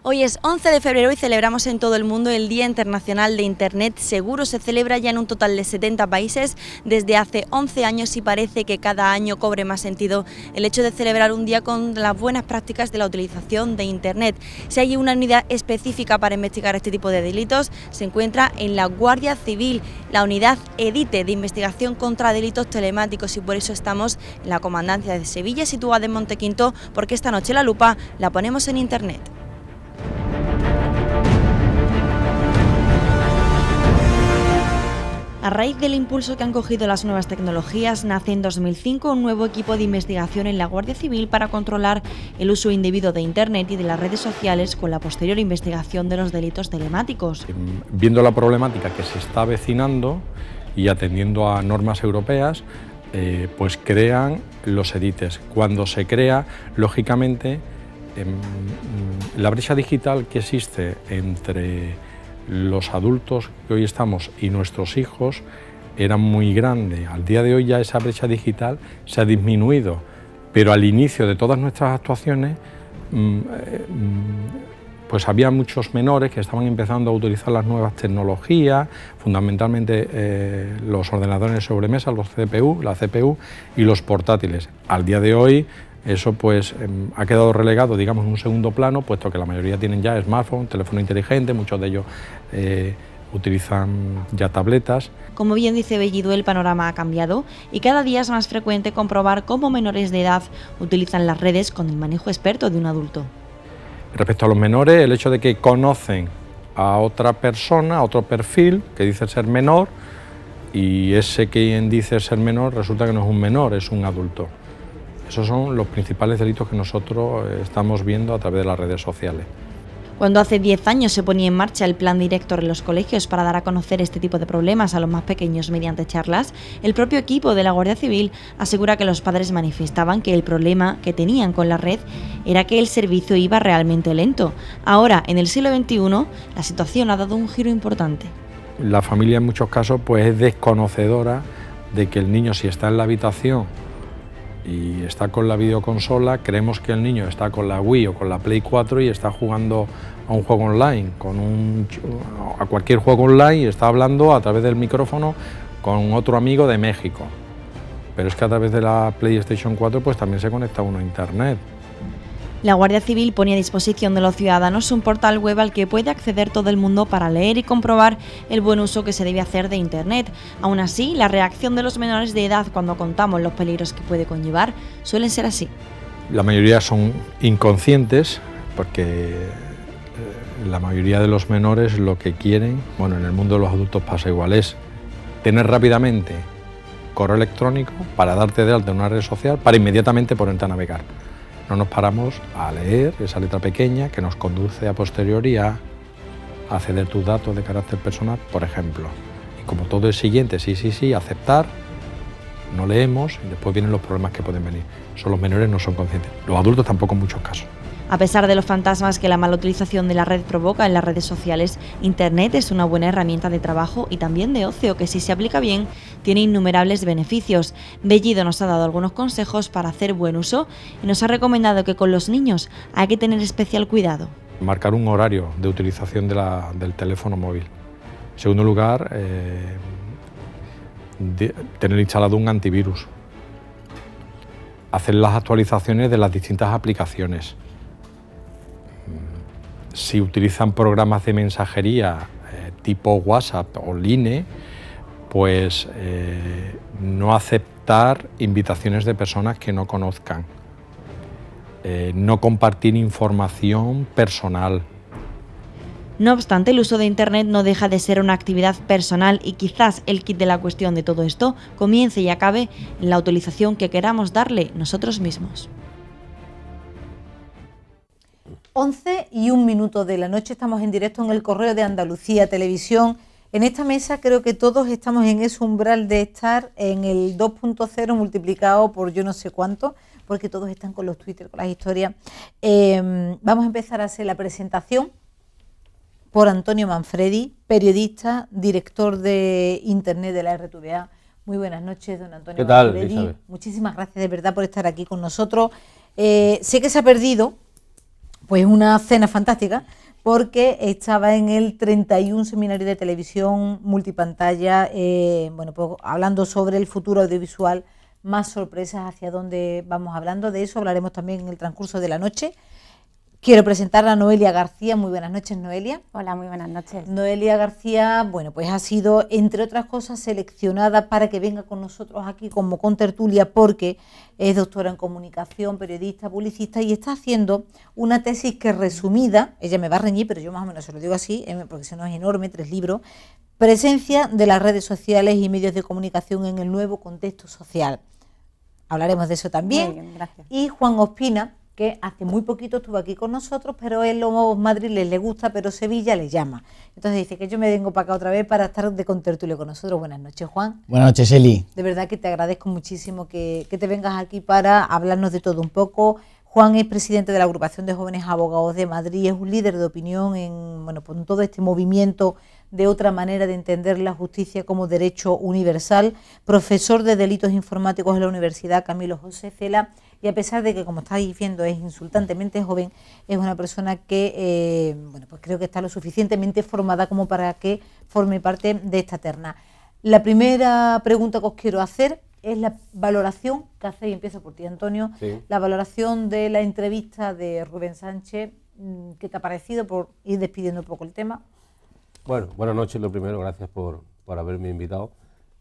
Hoy es 11 de febrero y celebramos en todo el mundo el Día Internacional de Internet Seguro. Se celebra ya en un total de 70 países desde hace 11 años y parece que cada año cobre más sentido el hecho de celebrar un día con las buenas prácticas de la utilización de Internet. Si hay una unidad específica para investigar este tipo de delitos, se encuentra en la Guardia Civil, la unidad EDITE de investigación contra delitos telemáticos, y por eso estamos en la Comandancia de Sevilla, situada en Montequinto, porque esta noche la lupa la ponemos en Internet. A raíz del impulso que han cogido las nuevas tecnologías, nace en 2005 un nuevo equipo de investigación en la Guardia Civil para controlar el uso indebido de Internet y de las redes sociales con la posterior investigación de los delitos telemáticos. Viendo la problemática que se está avecinando y atendiendo a normas europeas, pues crean los EDITES. Cuando se crea, lógicamente, la brecha digital que existe entre los adultos que hoy estamos y nuestros hijos era muy grande. Al día de hoy ya esa brecha digital se ha disminuido, pero al inicio de todas nuestras actuaciones pues había muchos menores que estaban empezando a utilizar las nuevas tecnologías, fundamentalmente los ordenadores de sobremesa, los CPU, la CPU y los portátiles. Al día de hoy eso pues ha quedado relegado, digamos, en un segundo plano, puesto que la mayoría tienen ya smartphone, teléfono inteligente, muchos de ellos utilizan ya tabletas. Como bien dice Bellido, el panorama ha cambiado y cada día es más frecuente comprobar cómo menores de edad utilizan las redes con el manejo experto de un adulto. Respecto a los menores, el hecho de que conocen a otra persona, a otro perfil que dice ser menor, y ese quien dice ser menor resulta que no es un menor, es un adulto. Esos son los principales delitos que nosotros estamos viendo a través de las redes sociales. Cuando hace 10 años se ponía en marcha el plan director en los colegios para dar a conocer este tipo de problemas a los más pequeños mediante charlas, el propio equipo de la Guardia Civil asegura que los padres manifestaban que el problema que tenían con la red era que el servicio iba realmente lento. Ahora, en el siglo XXI, la situación ha dado un giro importante. La familia en muchos casos pues es desconocedora de que el niño, si está en la habitación y está con la videoconsola, creemos que el niño está con la Wii o con la Play 4 y está jugando a un juego online, a cualquier juego online, y está hablando a través del micrófono con otro amigo de México. Pero es que a través de la PlayStation 4 pues también se conecta uno a Internet. La Guardia Civil pone a disposición de los ciudadanos un portal web al que puede acceder todo el mundo para leer y comprobar el buen uso que se debe hacer de Internet. Aún así, la reacción de los menores de edad cuando contamos los peligros que puede conllevar suelen ser así. La mayoría son inconscientes porque la mayoría de los menores lo que quieren, bueno, en el mundo de los adultos pasa igual, es tener rápidamente correo electrónico para darte de alta en una red social para inmediatamente ponerte a navegar. No nos paramos a leer esa letra pequeña que nos conduce a posteriori a acceder tus datos de carácter personal, por ejemplo. Y como todo es siguiente, sí, aceptar, no leemos y después vienen los problemas que pueden venir. Son los menores, no son conscientes. Los adultos tampoco en muchos casos. A pesar de los fantasmas que la mala utilización de la red provoca en las redes sociales, Internet es una buena herramienta de trabajo y también de ocio que, si se aplica bien, tiene innumerables beneficios. Bellido nos ha dado algunos consejos para hacer buen uso y nos ha recomendado que con los niños hay que tener especial cuidado. Marcar un horario de utilización del teléfono móvil. En segundo lugar, tener instalado un antivirus. Hacer las actualizaciones de las distintas aplicaciones. Si utilizan programas de mensajería tipo WhatsApp o Line, pues no aceptar invitaciones de personas que no conozcan, no compartir información personal. No obstante, el uso de Internet no deja de ser una actividad personal y quizás el kit de la cuestión de todo esto comience y acabe en la utilización que queramos darle nosotros mismos. 11:01 de la noche, estamos en directo en el Correo de Andalucía Televisión. En esta mesa creo que todos estamos en ese umbral de estar en el 2.0 multiplicado por yo no sé cuánto, porque todos están con los Twitter, con las historias. Vamos a empezar a hacer la presentación por Antonio Manfredi, periodista, director de Internet de la RTVA. Muy buenas noches, don Antonio. ¿Qué tal, Manfredi? Isabel? Muchísimas gracias de verdad por estar aquí con nosotros. Sé que se ha perdido pues una cena fantástica, porque estaba en el 31 Seminario de Televisión Multipantalla, bueno, pues hablando sobre el futuro audiovisual, más sorpresas hacia dónde vamos hablando. De eso hablaremos también en el transcurso de la noche. Quiero presentar a Noelia García. Muy buenas noches, Noelia. Hola, muy buenas noches. Noelia García, bueno, pues ha sido, entre otras cosas, seleccionada para que venga con nosotros aquí como contertulia, porque es doctora en comunicación, periodista, publicista, y está haciendo una tesis que, resumida, ella me va a reñir, pero yo más o menos se lo digo así, porque si no es enorme, 3 libros, presencia de las redes sociales y medios de comunicación en el nuevo contexto social. Hablaremos de eso también. Muy bien, gracias. Y Juan Ospina, que hace muy poquito estuvo aquí con nosotros, pero él los madriles le gusta, pero Sevilla le llama. Entonces dice que yo me vengo para acá otra vez para estar de contertulio con nosotros. Buenas noches, Juan. Buenas noches, Eli. De verdad que te agradezco muchísimo que te vengas aquí para hablarnos de todo un poco. Juan es presidente de la Agrupación de Jóvenes Abogados de Madrid, es un líder de opinión en, bueno, pues en todo este movimiento de otra manera de entender la justicia como derecho universal, profesor de delitos informáticos en la Universidad Camilo José Cela, y a pesar de que, como estáis viendo, es insultantemente joven, es una persona que, bueno, pues creo que está lo suficientemente formada como para que forme parte de esta terna. La primera pregunta que os quiero hacer es la valoración que hacéis, y empiezo por ti, Antonio, sí. La valoración de la entrevista de Rubén Sánchez. ¿Qué te ha parecido? Por ir despidiendo un poco el tema. Bueno, buenas noches, lo primero, gracias por haberme invitado.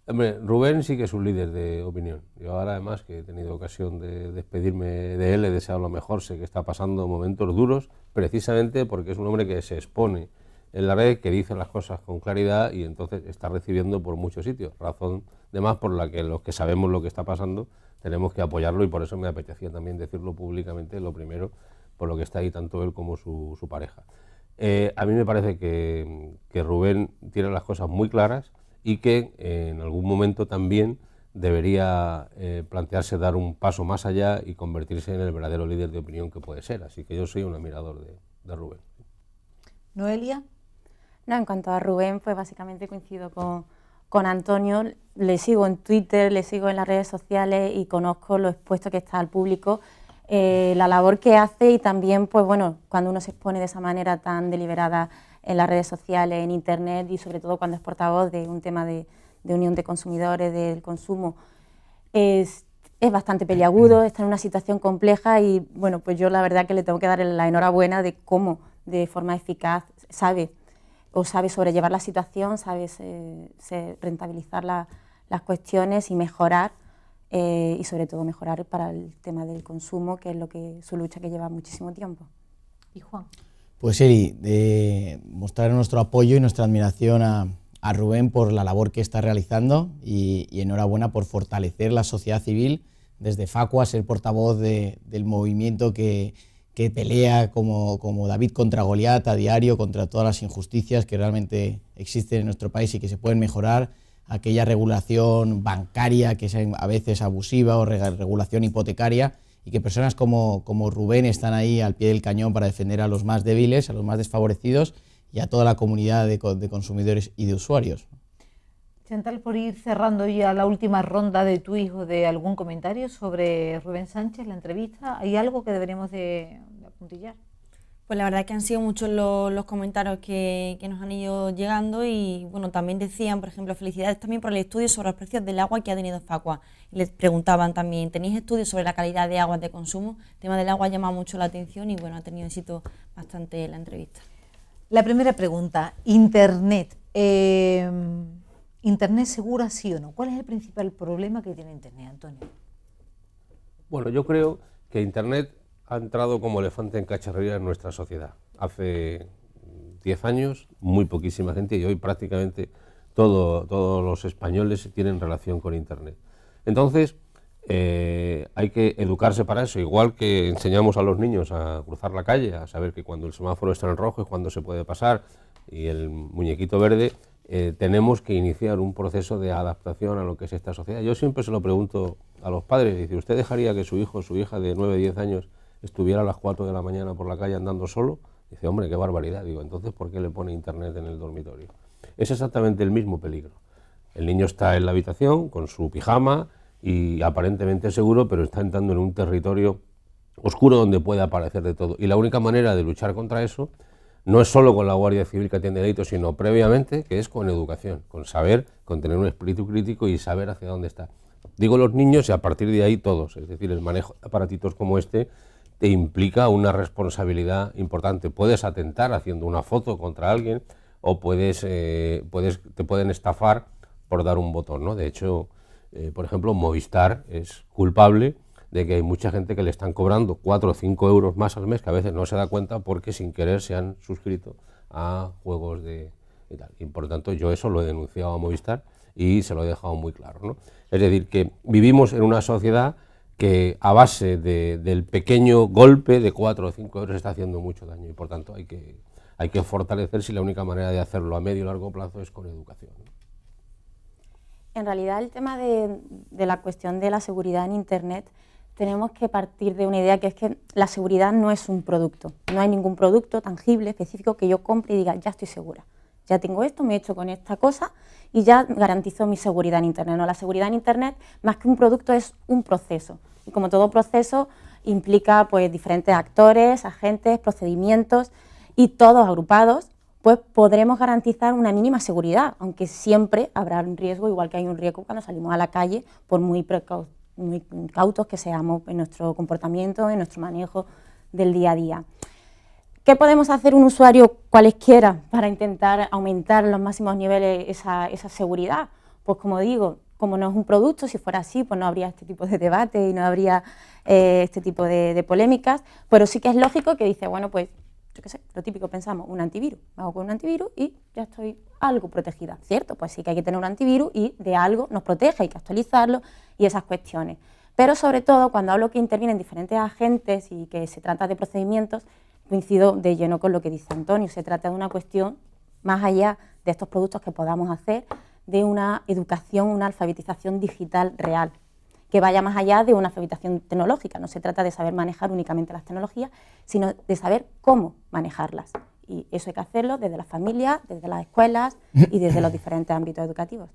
Hombre, Rubén sí que es un líder de opinión. Yo ahora, además, que he tenido ocasión de despedirme de él, he deseado lo mejor, sé que está pasando momentos duros, precisamente porque es un hombre que se expone en la red, que dice las cosas con claridad y entonces está recibiendo por muchos sitios, razón de más por la que los que sabemos lo que está pasando tenemos que apoyarlo, y por eso me apetecía también decirlo públicamente, lo primero, por lo que está ahí tanto él como su pareja. A mí me parece que Rubén tiene las cosas muy claras y que en algún momento también debería plantearse dar un paso más allá y convertirse en el verdadero líder de opinión que puede ser. Así que yo soy un admirador de Rubén. ¿Noelia? No, en cuanto a Rubén, pues básicamente coincido con Antonio. Le sigo en Twitter, le sigo en las redes sociales y conozco lo expuesto que está al público, la labor que hace, y también, pues bueno, cuando uno se expone de esa manera tan deliberada en las redes sociales, en internet, y sobre todo cuando es portavoz de un tema de unión de consumidores, del consumo, es bastante peliagudo, está en una situación compleja, y bueno, pues yo la verdad que le tengo que dar la enhorabuena de cómo de forma eficaz sabe sobrellevar la situación, sabe rentabilizar las cuestiones y mejorar, y sobre todo mejorar para el tema del consumo, que es su lucha que lleva muchísimo tiempo. ¿Y Juan? Pues Eli, mostrar nuestro apoyo y nuestra admiración a Rubén por la labor que está realizando, y enhorabuena por fortalecer la sociedad civil desde Facua, ser portavoz del movimiento que pelea como David contra Goliat a diario contra todas las injusticias que realmente existen en nuestro país y que se pueden mejorar, aquella regulación bancaria que es a veces abusiva, o regulación hipotecaria, y que personas como Rubén están ahí al pie del cañón para defender a los más débiles, a los más desfavorecidos y a toda la comunidad de consumidores y de usuarios. Chantal, por ir cerrando ya la última ronda de tu hijo, de algún comentario sobre Rubén Sánchez, la entrevista, ¿hay algo que deberíamos de apuntillar? Pues la verdad que han sido muchos los comentarios que nos han ido llegando, y bueno, también decían, por ejemplo, felicidades también por el estudio sobre los precios del agua que ha tenido Facua. Y les preguntaban también, ¿tenéis estudios sobre la calidad de aguas de consumo? El tema del agua llama mucho la atención y bueno, ha tenido éxito bastante la entrevista. La primera pregunta, Internet. ¿Internet segura, sí o no? ¿Cuál es el principal problema que tiene Internet, Antonio? Bueno, yo creo que Internet ha entrado como elefante en cacharrería en nuestra sociedad. Hace 10 años, muy poquísima gente, y hoy prácticamente todos los españoles tienen relación con Internet. Entonces, hay que educarse para eso, igual que enseñamos a los niños a cruzar la calle, a saber que cuando el semáforo está en rojo es cuando se puede pasar, y el muñequito verde, tenemos que iniciar un proceso de adaptación a lo que es esta sociedad. Yo siempre se lo pregunto a los padres, dice, ¿usted dejaría que su hijo o su hija de 9 o 10 años estuviera a las 4 de la mañana por la calle andando solo? Dice, hombre, qué barbaridad. Digo, entonces, ¿por qué le pone Internet en el dormitorio? Es exactamente el mismo peligro. El niño está en la habitación con su pijama y aparentemente seguro, pero está entrando en un territorio oscuro donde puede aparecer de todo. Y la única manera de luchar contra eso no es solo con la Guardia Civil que atiende delitos, sino previamente, que es con educación, con saber, con tener un espíritu crítico y saber hacia dónde está. Digo los niños y a partir de ahí todos, es decir, el manejo de aparatitos como este te implica una responsabilidad importante. Puedes atentar haciendo una foto contra alguien o te pueden estafar por dar un botón, ¿no? De hecho, por ejemplo, Movistar es culpable de que hay mucha gente que le están cobrando 4 o 5 euros más al mes, que a veces no se da cuenta porque sin querer se han suscrito a juegos y tal. Y por lo tanto yo eso lo he denunciado a Movistar y se lo he dejado muy claro, ¿no? Es decir, que vivimos en una sociedad que a base del pequeño golpe de 4 o 5 euros está haciendo mucho daño y por tanto hay que fortalecerse y la única manera de hacerlo a medio y largo plazo es con educación, ¿no? En realidad el tema de la cuestión de la seguridad en Internet tenemos que partir de una idea que es que la seguridad no es un producto, no hay ningún producto tangible, específico que yo compre y diga ya estoy segura, ya tengo esto, me he hecho con esta cosa y ya garantizo mi seguridad en Internet. No, la seguridad en Internet más que un producto es un proceso y como todo proceso implica pues diferentes actores, agentes, procedimientos y todos agrupados pues podremos garantizar una mínima seguridad, aunque siempre habrá un riesgo, igual que hay un riesgo cuando salimos a la calle, por muy cautos que seamos en nuestro comportamiento, en nuestro manejo del día a día. ¿Qué podemos hacer un usuario cualesquiera para intentar aumentar los máximos niveles esa seguridad? Pues como digo, como no es un producto, si fuera así, pues no habría este tipo de debate y no habría este tipo de polémicas, pero sí que es lógico que dice, bueno, pues yo qué sé, lo típico pensamos, un antivirus, hago con un antivirus y ya estoy algo protegida, ¿cierto? Pues sí que hay que tener un antivirus y de algo nos protege, hay que actualizarlo y esas cuestiones. Pero sobre todo cuando hablo que intervienen diferentes agentes y que se trata de procedimientos, coincido de lleno con lo que dice Antonio, se trata de una cuestión más allá de estos productos que podamos hacer, de una educación, una alfabetización digital real, que vaya más allá de una alfabetización tecnológica. No se trata de saber manejar únicamente las tecnologías, sino de saber cómo manejarlas. Y eso hay que hacerlo desde las familias, desde las escuelas y desde los diferentes ámbitos educativos.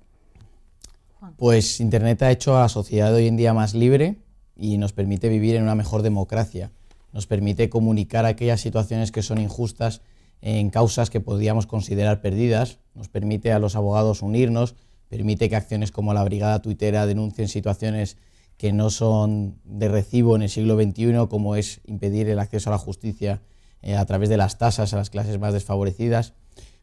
Pues Internet ha hecho a la sociedad de hoy en día más libre y nos permite vivir en una mejor democracia. Nos permite comunicar aquellas situaciones que son injustas en causas que podríamos considerar perdidas. Nos permite a los abogados unirnos, permite que acciones como la Brigada Tuitera denuncien situaciones que no son de recibo en el siglo XXI, como es impedir el acceso a la justicia a través de las tasas a las clases más desfavorecidas.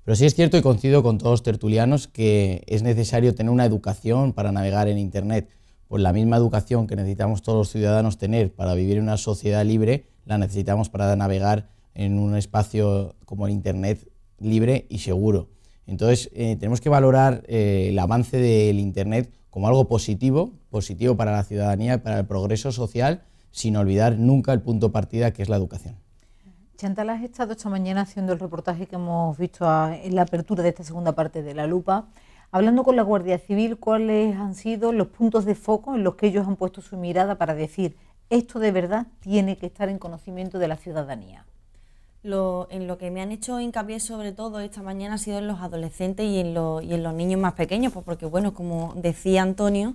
Pero sí es cierto y coincido con todos los tertulianos que es necesario tener una educación para navegar en Internet. Pues la misma educación que necesitamos todos los ciudadanos tener para vivir en una sociedad libre, la necesitamos para navegar en un espacio como el Internet libre y seguro. Entonces tenemos que valorar el avance del Internet como algo positivo para la ciudadanía y para el progreso social, sin olvidar nunca el punto de partida que es la educación. Chantal, has estado esta mañana haciendo el reportaje que hemos visto en la apertura de esta segunda parte de La Lupa, hablando con la Guardia Civil, ¿cuáles han sido los puntos de foco en los que ellos han puesto su mirada para decir esto de verdad tiene que estar en conocimiento de la ciudadanía? En lo que me han hecho hincapié sobre todo esta mañana ha sido en los adolescentes y en los niños más pequeños, pues porque bueno, como decía Antonio,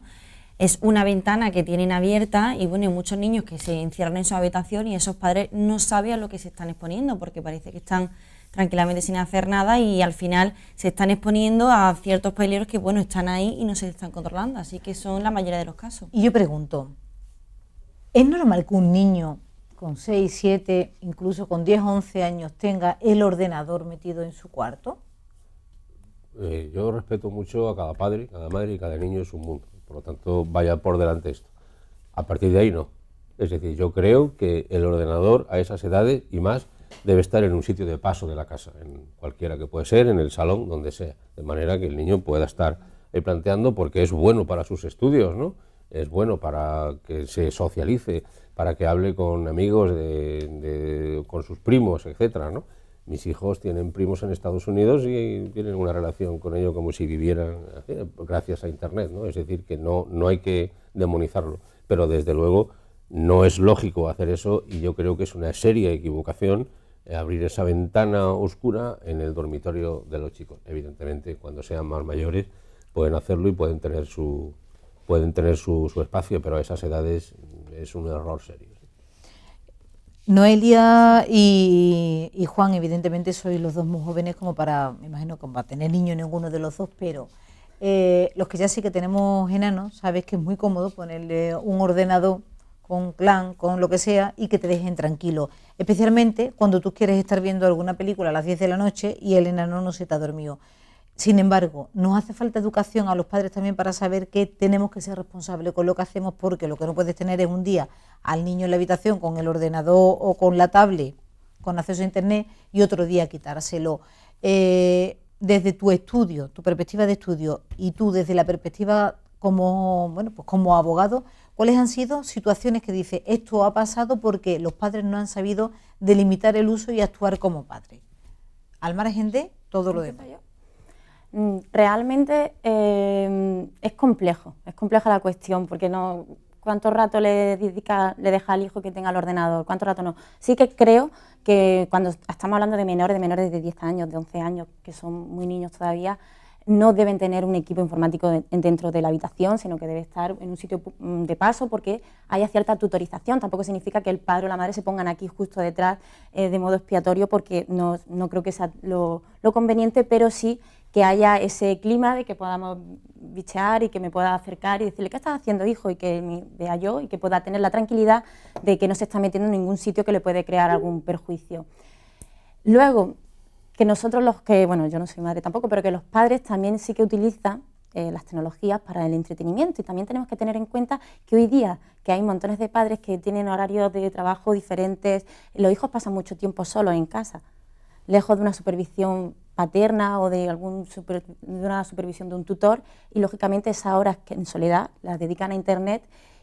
es una ventana que tienen abierta y bueno, hay muchos niños que se encierran en su habitación y esos padres no saben a lo que se están exponiendo porque parece que están tranquilamente sin hacer nada y al final se están exponiendo a ciertos peligros que bueno, están ahí y no se están controlando, así que son la mayoría de los casos. Y yo pregunto, ¿es normal que un niño con 6, 7, incluso con 10, 11 años tenga el ordenador metido en su cuarto? Yo respeto mucho a cada padre, cada madre y cada niño es un mundo, por lo tanto vaya por delante esto. A partir de ahí no. Es decir, yo creo que el ordenador a esas edades y más debe estar en un sitio de paso de la casa, en cualquiera que puede ser, en el salón, donde sea, de manera que el niño pueda estar planteando porque es bueno para sus estudios, ¿no? Es bueno para que se socialice, para que hable con amigos, con sus primos, etcétera, ¿no? Mis hijos tienen primos en Estados Unidos y tienen una relación con ellos como si vivieran gracias a Internet, ¿no? Es decir, que no hay que demonizarlo, pero desde luego no es lógico hacer eso y yo creo que es una seria equivocación abrir esa ventana oscura en el dormitorio de los chicos. Evidentemente, cuando sean más mayores pueden hacerlo y pueden tener su espacio, pero a esas edades es un error serio. Noelia y Juan, evidentemente sois los dos muy jóvenes como para, me imagino que va a tener niños ninguno de los dos, pero los que ya sí que tenemos enanos, sabes que es muy cómodo ponerle un ordenador con clan, con lo que sea, y que te dejen tranquilo, especialmente cuando tú quieres estar viendo alguna película a las 10 de la noche y el enano no se te ha dormido. Sin embargo, nos hace falta educación a los padres también para saber que tenemos que ser responsables con lo que hacemos, porque lo que no puedes tener es un día al niño en la habitación con el ordenador o con la tablet, con acceso a internet, y otro día quitárselo. Desde tu estudio, tu perspectiva de estudio, y tú desde la perspectiva como, bueno, pues como abogado, ¿cuáles han sido situaciones que dice esto ha pasado porque los padres no han sabido delimitar el uso y actuar como padres? Al margen de todo lo demás. Realmente es compleja la cuestión, porque no, ¿cuánto rato le deja al hijo que tenga el ordenador? ¿Cuánto rato no? Sí que creo que cuando estamos hablando de menores de 10 años, de 11 años, que son muy niños todavía, no deben tener un equipo informático dentro de la habitación, sino que debe estar en un sitio de paso porque haya cierta tutorización. Tampoco significa que el padre o la madre se pongan aquí justo detrás de modo expiatorio, porque no creo que sea lo conveniente, pero sí que haya ese clima de que podamos bichear y que me pueda acercar y decirle ¿qué estás haciendo, hijo? Y que me vea yo y que pueda tener la tranquilidad de que no se está metiendo en ningún sitio que le puede crear algún perjuicio. Luego, que nosotros los que, bueno, yo no soy madre tampoco, pero que los padres también sí que utilizan las tecnologías para el entretenimiento, y también tenemos que tener en cuenta que hoy día que hay montones de padres que tienen horarios de trabajo diferentes, los hijos pasan mucho tiempo solos en casa, lejos de una supervisión paterna o de una supervisión de un tutor, y lógicamente esas horas que en soledad las dedican a internet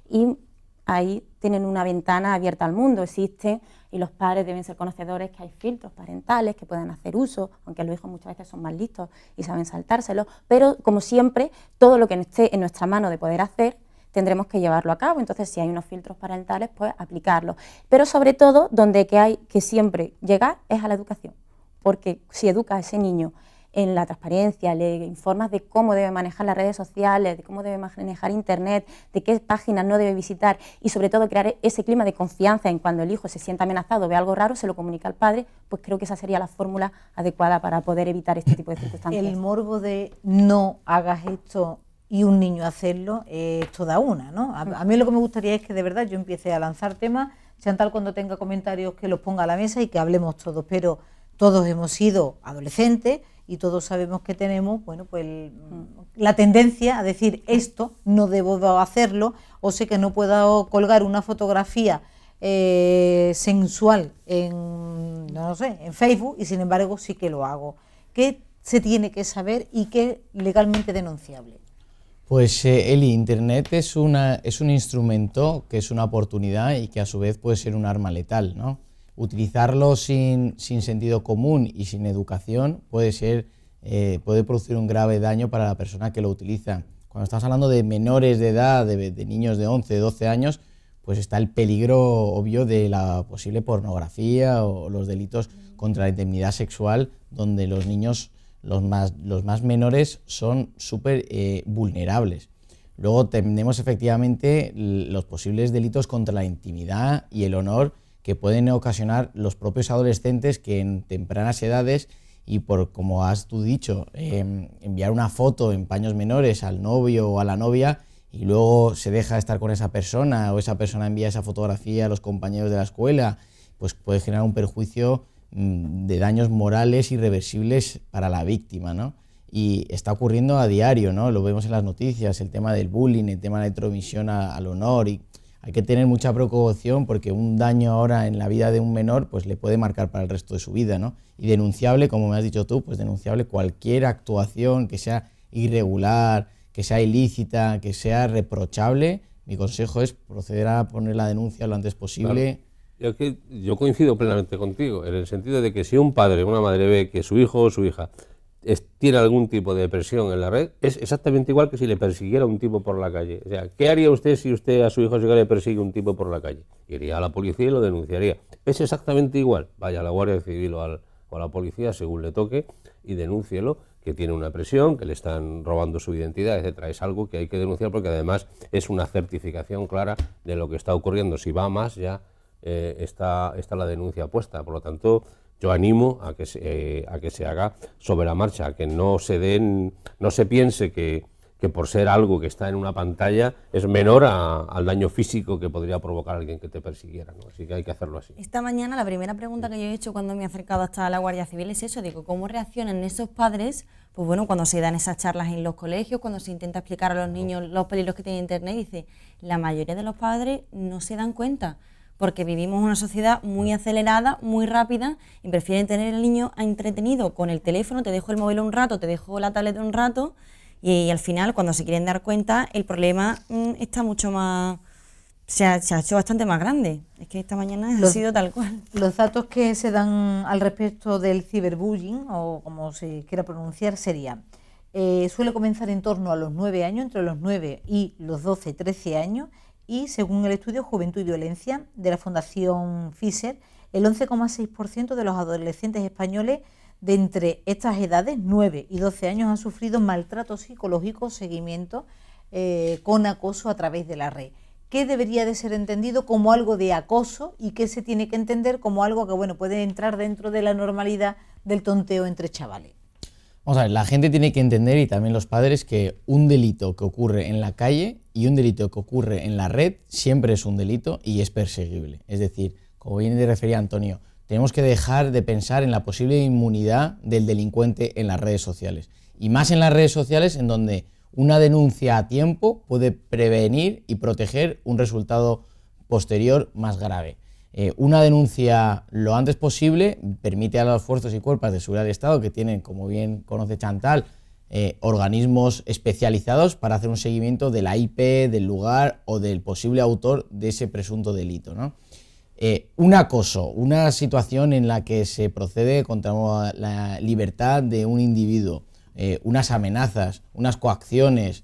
y ahí tienen una ventana abierta al mundo, existen, y los padres deben ser conocedores que hay filtros parentales que puedan hacer uso, aunque los hijos muchas veces son más listos y saben saltárselos, pero como siempre, todo lo que esté en nuestra mano de poder hacer, tendremos que llevarlo a cabo. Entonces, si hay unos filtros parentales, pues aplicarlos. Pero sobre todo, donde que hay que siempre llegar es a la educación, porque si educa a ese niño en la transparencia, le informas de cómo debe manejar las redes sociales, de cómo debe manejar internet, de qué páginas no debe visitar, y sobre todo crear ese clima de confianza en cuando el hijo se sienta amenazado, ve algo raro, se lo comunica al padre, pues creo que esa sería la fórmula adecuada para poder evitar este tipo de circunstancias. El morbo de no hagas esto y un niño hacerlo es toda una, ¿no? A mí lo que me gustaría es que de verdad yo empiece a lanzar temas, Chantal cuando tenga comentarios que los ponga a la mesa y que hablemos todos, pero todos hemos sido adolescentes y todos sabemos que tenemos, bueno, pues la tendencia a decir esto no debo hacerlo, o sé que no puedo colgar una fotografía sensual en, no sé, en Facebook, y sin embargo sí que lo hago. ¿Qué se tiene que saber y qué legalmente denunciable? Pues el Internet es un instrumento que es una oportunidad y que a su vez puede ser un arma letal, ¿no? Utilizarlo sin sentido común y sin educación puede producir un grave daño para la persona que lo utiliza. Cuando estamos hablando de menores de edad, de niños de 11, 12 años, pues está el peligro obvio de la posible pornografía o los delitos contra la intimidad sexual, donde los niños, los más menores, son súper vulnerables. Luego tenemos efectivamente los posibles delitos contra la intimidad y el honor que pueden ocasionar los propios adolescentes, que en tempranas edades y por, como has tú dicho, enviar una foto en paños menores al novio o a la novia y luego se deja de estar con esa persona, o esa persona envía esa fotografía a los compañeros de la escuela, pues puede generar un perjuicio de daños morales irreversibles para la víctima, ¿no? Y está ocurriendo a diario, ¿no? Lo vemos en las noticias, el tema del bullying, el tema de la intromisión al honor, y hay que tener mucha precaución porque un daño ahora en la vida de un menor pues le puede marcar para el resto de su vida, ¿no? Y denunciable, como me has dicho tú, pues denunciable cualquier actuación que sea irregular, que sea ilícita, que sea reprochable. Mi consejo es proceder a poner la denuncia lo antes posible. Claro. Yo coincido plenamente contigo, en el sentido de que si un padre o una madre ve que su hijo o su hija tiene algún tipo de presión en la red, es exactamente igual que si le persiguiera un tipo por la calle. O sea, ¿qué haría usted si usted a su hijo le persigue un tipo por la calle? Iría a la policía y lo denunciaría. Es exactamente igual. Vaya a la Guardia Civil o a la policía, según le toque, y denúncielo, que tiene una presión, que le están robando su identidad, etcétera. Es algo que hay que denunciar porque además es una certificación clara de lo que está ocurriendo. Si va más, ya está la denuncia puesta. Por lo tanto, yo animo a que se haga sobre la marcha, a que no se piense que por ser algo que está en una pantalla es menor al daño físico que podría provocar a alguien que te persiguiera, ¿no? Así que hay que hacerlo así. Esta mañana la primera pregunta que yo he hecho cuando me he acercado hasta la Guardia Civil es eso, digo, ¿cómo reaccionan esos padres? Pues bueno, cuando se dan esas charlas en los colegios, cuando se intenta explicar a los niños los peligros que tiene Internet, dice, la mayoría de los padres no se dan cuenta, porque vivimos una sociedad muy acelerada, muy rápida, y prefieren tener al niño entretenido con el teléfono, te dejo el móvil un rato, te dejo la tablet un rato, y al final, cuando se quieren dar cuenta, el problema está mucho más... Se ha hecho bastante más grande. Es que esta mañana ha sido tal cual. Los datos que se dan al respecto del ciberbullying, o como se quiera pronunciar, sería... suele comenzar en torno a los 9 años, entre los 9 y los 12, 13 años, y según el estudio Juventud y Violencia de la Fundación FISER, el 11,6% de los adolescentes españoles de entre estas edades, 9 y 12 años, han sufrido maltrato psicológico, seguimiento con acoso a través de la red. ¿Qué debería de ser entendido como algo de acoso y qué se tiene que entender como algo que, bueno, puede entrar dentro de la normalidad del tonteo entre chavales? Vamos a ver, la gente tiene que entender, y también los padres, que un delito que ocurre en la calle y un delito que ocurre en la red siempre es un delito y es perseguible. Es decir, como bien te refería Antonio, tenemos que dejar de pensar en la posible inmunidad del delincuente en las redes sociales. Y más en las redes sociales, en donde una denuncia a tiempo puede prevenir y proteger un resultado posterior más grave. Una denuncia lo antes posible permite a los fuerzas y cuerpos de seguridad del Estado, que tienen, como bien conoce Chantal, organismos especializados para hacer un seguimiento de la IP, del lugar o del posible autor de ese presunto delito, ¿no? Un acoso, una situación en la que se procede contra la libertad de un individuo, unas amenazas, unas coacciones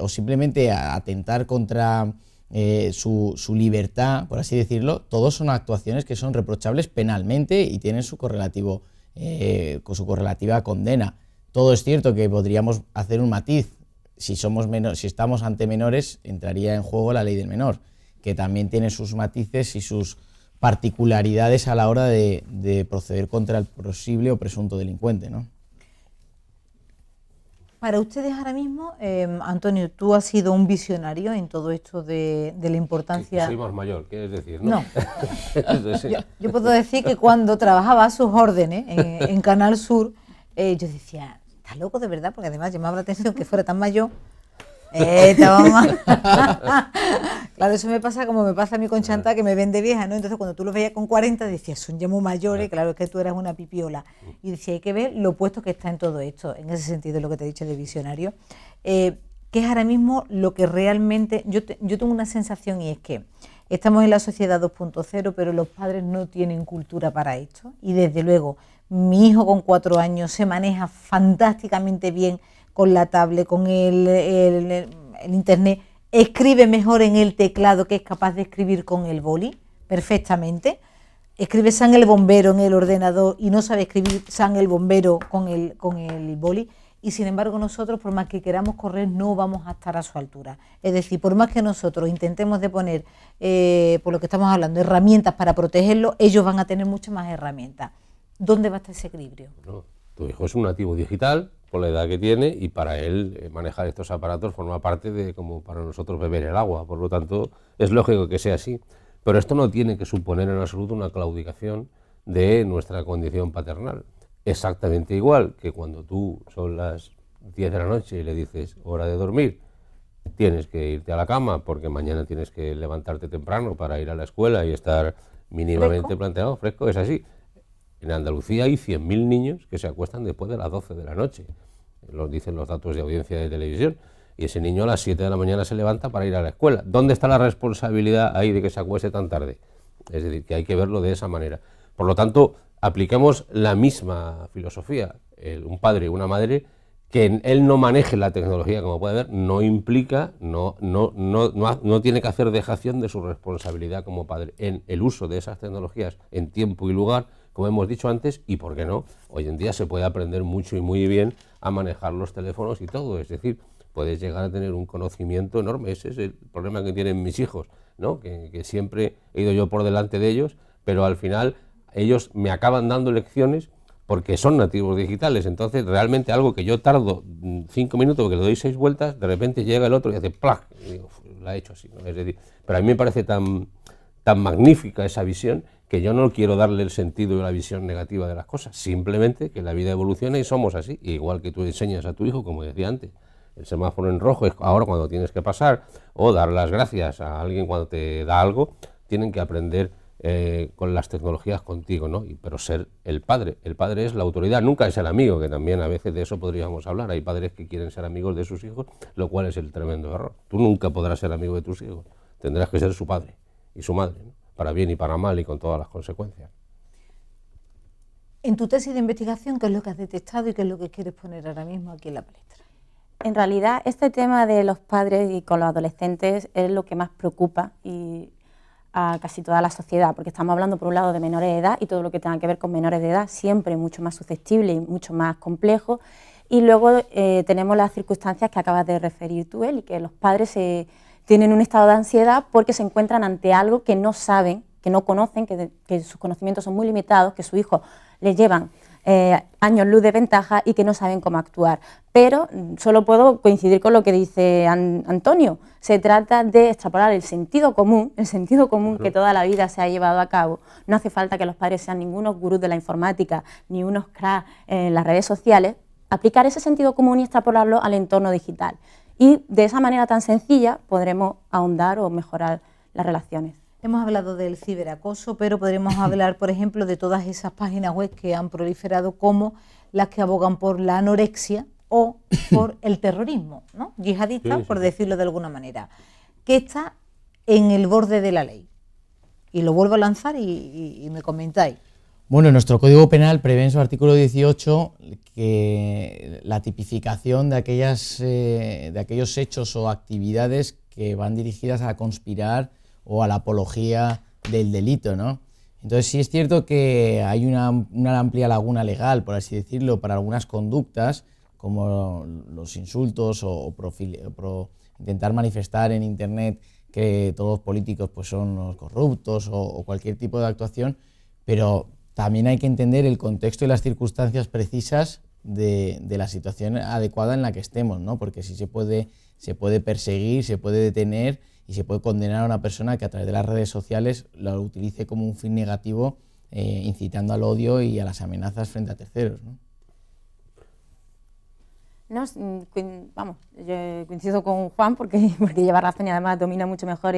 o simplemente atentar contra su libertad, por así decirlo, todos son actuaciones que son reprochables penalmente y tienen su correlativo, con su correlativa condena. Todo es cierto que podríamos hacer un matiz. Si estamos ante menores, entraría en juego la ley del menor, que también tiene sus matices y sus particularidades a la hora de proceder contra el posible o presunto delincuente, ¿no? Para ustedes ahora mismo, Antonio, tú has sido un visionario en todo esto de la importancia... Sí, soy más mayor, ¿quieres decir? No. Yo puedo decir que cuando trabajaba a sus órdenes en Canal Sur, yo decía, ¿estás loco de verdad? Porque además llamaba la atención que fuera tan mayor. Claro, eso me pasa como me pasa a mí con Chantal, que me ven de vieja, ¿no? Entonces cuando tú los veías con 40 decías, son ya muy mayores, claro, es que tú eras una pipiola. Y decía, hay que ver lo opuesto que está en todo esto, en ese sentido es lo que te he dicho de visionario, que es ahora mismo lo que realmente, yo tengo una sensación, y es que estamos en la sociedad 2.0, pero los padres no tienen cultura para esto, y desde luego mi hijo con 4 años se maneja fantásticamente bien con la tablet, con el internet, escribe mejor en el teclado que es capaz de escribir con el boli, perfectamente. Escribe San el Bombero en el ordenador y no sabe escribir San el Bombero con el boli. Y sin embargo nosotros, por más que queramos correr, no vamos a estar a su altura. Es decir, por más que nosotros intentemos de poner, por lo que estamos hablando, herramientas para protegerlo, ellos van a tener muchas más herramientas. ¿Dónde va a estar ese equilibrio? No, tu hijo es un nativo digital, por la edad que tiene, y para él manejar estos aparatos forma parte de, como para nosotros, beber el agua. Por lo tanto, es lógico que sea así. Pero esto no tiene que suponer en absoluto una claudicación de nuestra condición paternal. Exactamente igual que cuando tú son las 10 de la noche y le dices hora de dormir, tienes que irte a la cama porque mañana tienes que levantarte temprano para ir a la escuela y estar mínimamente planteado, fresco, es así. En Andalucía hay 100.000 niños que se acuestan después de las 12 de la noche, lo dicen los datos de audiencia de televisión, y ese niño a las 7 de la mañana se levanta para ir a la escuela. ¿Dónde está la responsabilidad ahí de que se acueste tan tarde? Es decir, que hay que verlo de esa manera. Por lo tanto, aplicamos la misma filosofía. Un padre y una madre, que él no maneje la tecnología, como puede ver, no implica, no tiene que hacer dejación de su responsabilidad como padre en el uso de esas tecnologías en tiempo y lugar, como hemos dicho antes, y por qué no, hoy en día se puede aprender mucho y muy bien a manejar los teléfonos y todo, es decir, puedes llegar a tener un conocimiento enorme. Ese es el problema que tienen mis hijos, ¿no? Que siempre he ido yo por delante de ellos, pero al final ellos me acaban dando lecciones porque son nativos digitales. Entonces realmente algo que yo tardo 5 minutos porque le doy 6 vueltas, de repente llega el otro y hace ¡plac! Y digo, la he hecho así, ¿no? Es decir, pero a mí me parece tan magnífica esa visión que yo no quiero darle el sentido y la visión negativa de las cosas, simplemente que la vida evoluciona y somos así, igual que tú enseñas a tu hijo, como decía antes, el semáforo en rojo es ahora cuando tienes que pasar, o dar las gracias a alguien cuando te da algo, tienen que aprender con las tecnologías contigo, ¿no? Pero ser el padre es la autoridad, nunca es el amigo, que también a veces de eso podríamos hablar. Hay padres que quieren ser amigos de sus hijos, lo cual es el tremendo error. Tú nunca podrás ser amigo de tus hijos, tendrás que ser su padre y su madre, ¿no? Para bien y para mal y con todas las consecuencias. En tu tesis de investigación, ¿qué es lo que has detectado y qué es lo que quieres poner ahora mismo aquí en la palestra? En realidad, este tema de los padres y con los adolescentes es lo que más preocupa a casi toda la sociedad, porque estamos hablando por un lado de menores de edad y todo lo que tenga que ver con menores de edad siempre mucho más susceptible y mucho más complejo, y luego tenemos las circunstancias que acabas de referir tú, Eli, que los padres tienen un estado de ansiedad porque se encuentran ante algo que no saben, que no conocen, que sus conocimientos son muy limitados, que sus hijos les llevan años luz de ventaja y que no saben cómo actuar. Pero solo puedo coincidir con lo que dice Antonio. Se trata de extrapolar el sentido común que toda la vida se ha llevado a cabo. No hace falta que los padres sean ningunos gurús de la informática, ni unos cracks en las redes sociales. Aplicar ese sentido común y extrapolarlo al entorno digital. Y de esa manera tan sencilla podremos ahondar o mejorar las relaciones. Hemos hablado del ciberacoso, pero podríamos hablar, por ejemplo, de todas esas páginas web que han proliferado como las que abogan por la anorexia o por el terrorismo, ¿no? Yihadista, por decirlo de alguna manera, que está en el borde de la ley. Y lo vuelvo a lanzar y me comentáis. Bueno, nuestro Código Penal prevé en su artículo 18 que la tipificación de aquellos hechos o actividades que van dirigidas a conspirar o a la apología del delito, ¿no? Entonces sí es cierto que hay una amplia laguna legal, por así decirlo, para algunas conductas, como los insultos o intentar manifestar en Internet que todos los políticos pues, son los corruptos o cualquier tipo de actuación, pero también hay que entender el contexto y las circunstancias precisas de la situación adecuada en la que estemos, ¿no? Porque sí se puede perseguir, se puede detener y se puede condenar a una persona que a través de las redes sociales lo utilice como un fin negativo, incitando al odio y a las amenazas frente a terceros, ¿no? Vamos, yo coincido con Juan porque lleva razón y además domina mucho mejor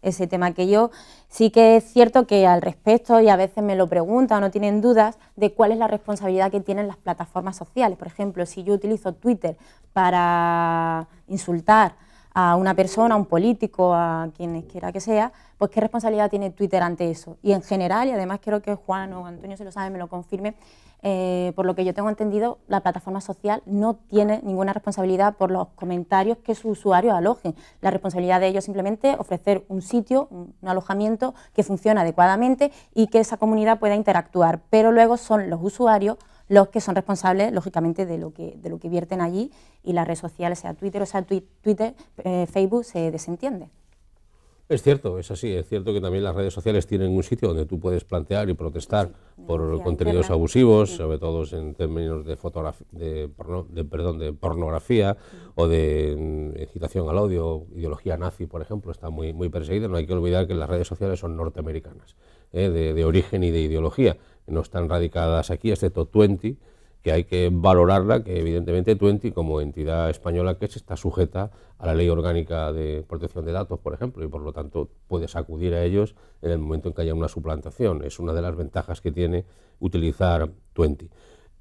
ese tema que yo. Sí que es cierto que al respecto, y a veces me lo preguntan o no tienen dudas, de cuál es la responsabilidad que tienen las plataformas sociales. Por ejemplo, si yo utilizo Twitter para insultar a una persona, a un político, a quien quiera que sea, pues qué responsabilidad tiene Twitter ante eso. Y en general, y además creo que Juan o Antonio se lo sabe, me lo confirme, por lo que yo tengo entendido, la plataforma social no tiene ninguna responsabilidad por los comentarios que sus usuarios alojen. La responsabilidad de ellos es simplemente ofrecer un sitio, un alojamiento que funcione adecuadamente y que esa comunidad pueda interactuar, pero luego son los usuarios los que son responsables, lógicamente, de lo que vierten allí, y las redes sociales, sea Twitter o sea Twitter, Facebook, se desentiende. Es cierto, es así, es cierto que también las redes sociales tienen un sitio donde tú puedes plantear y protestar por contenidos abusivos, sobre todo en términos de pornografía o de incitación al odio, ideología nazi, por ejemplo, está muy perseguida. No hay que olvidar que las redes sociales son norteamericanas, de origen y de ideología, no están radicadas aquí, excepto Twenty, que hay que valorarla, que evidentemente Twenty, como entidad española que es, está sujeta a la Ley Orgánica de Protección de Datos, por ejemplo, y por lo tanto puedes acudir a ellos en el momento en que haya una suplantación. Es una de las ventajas que tiene utilizar Twenty.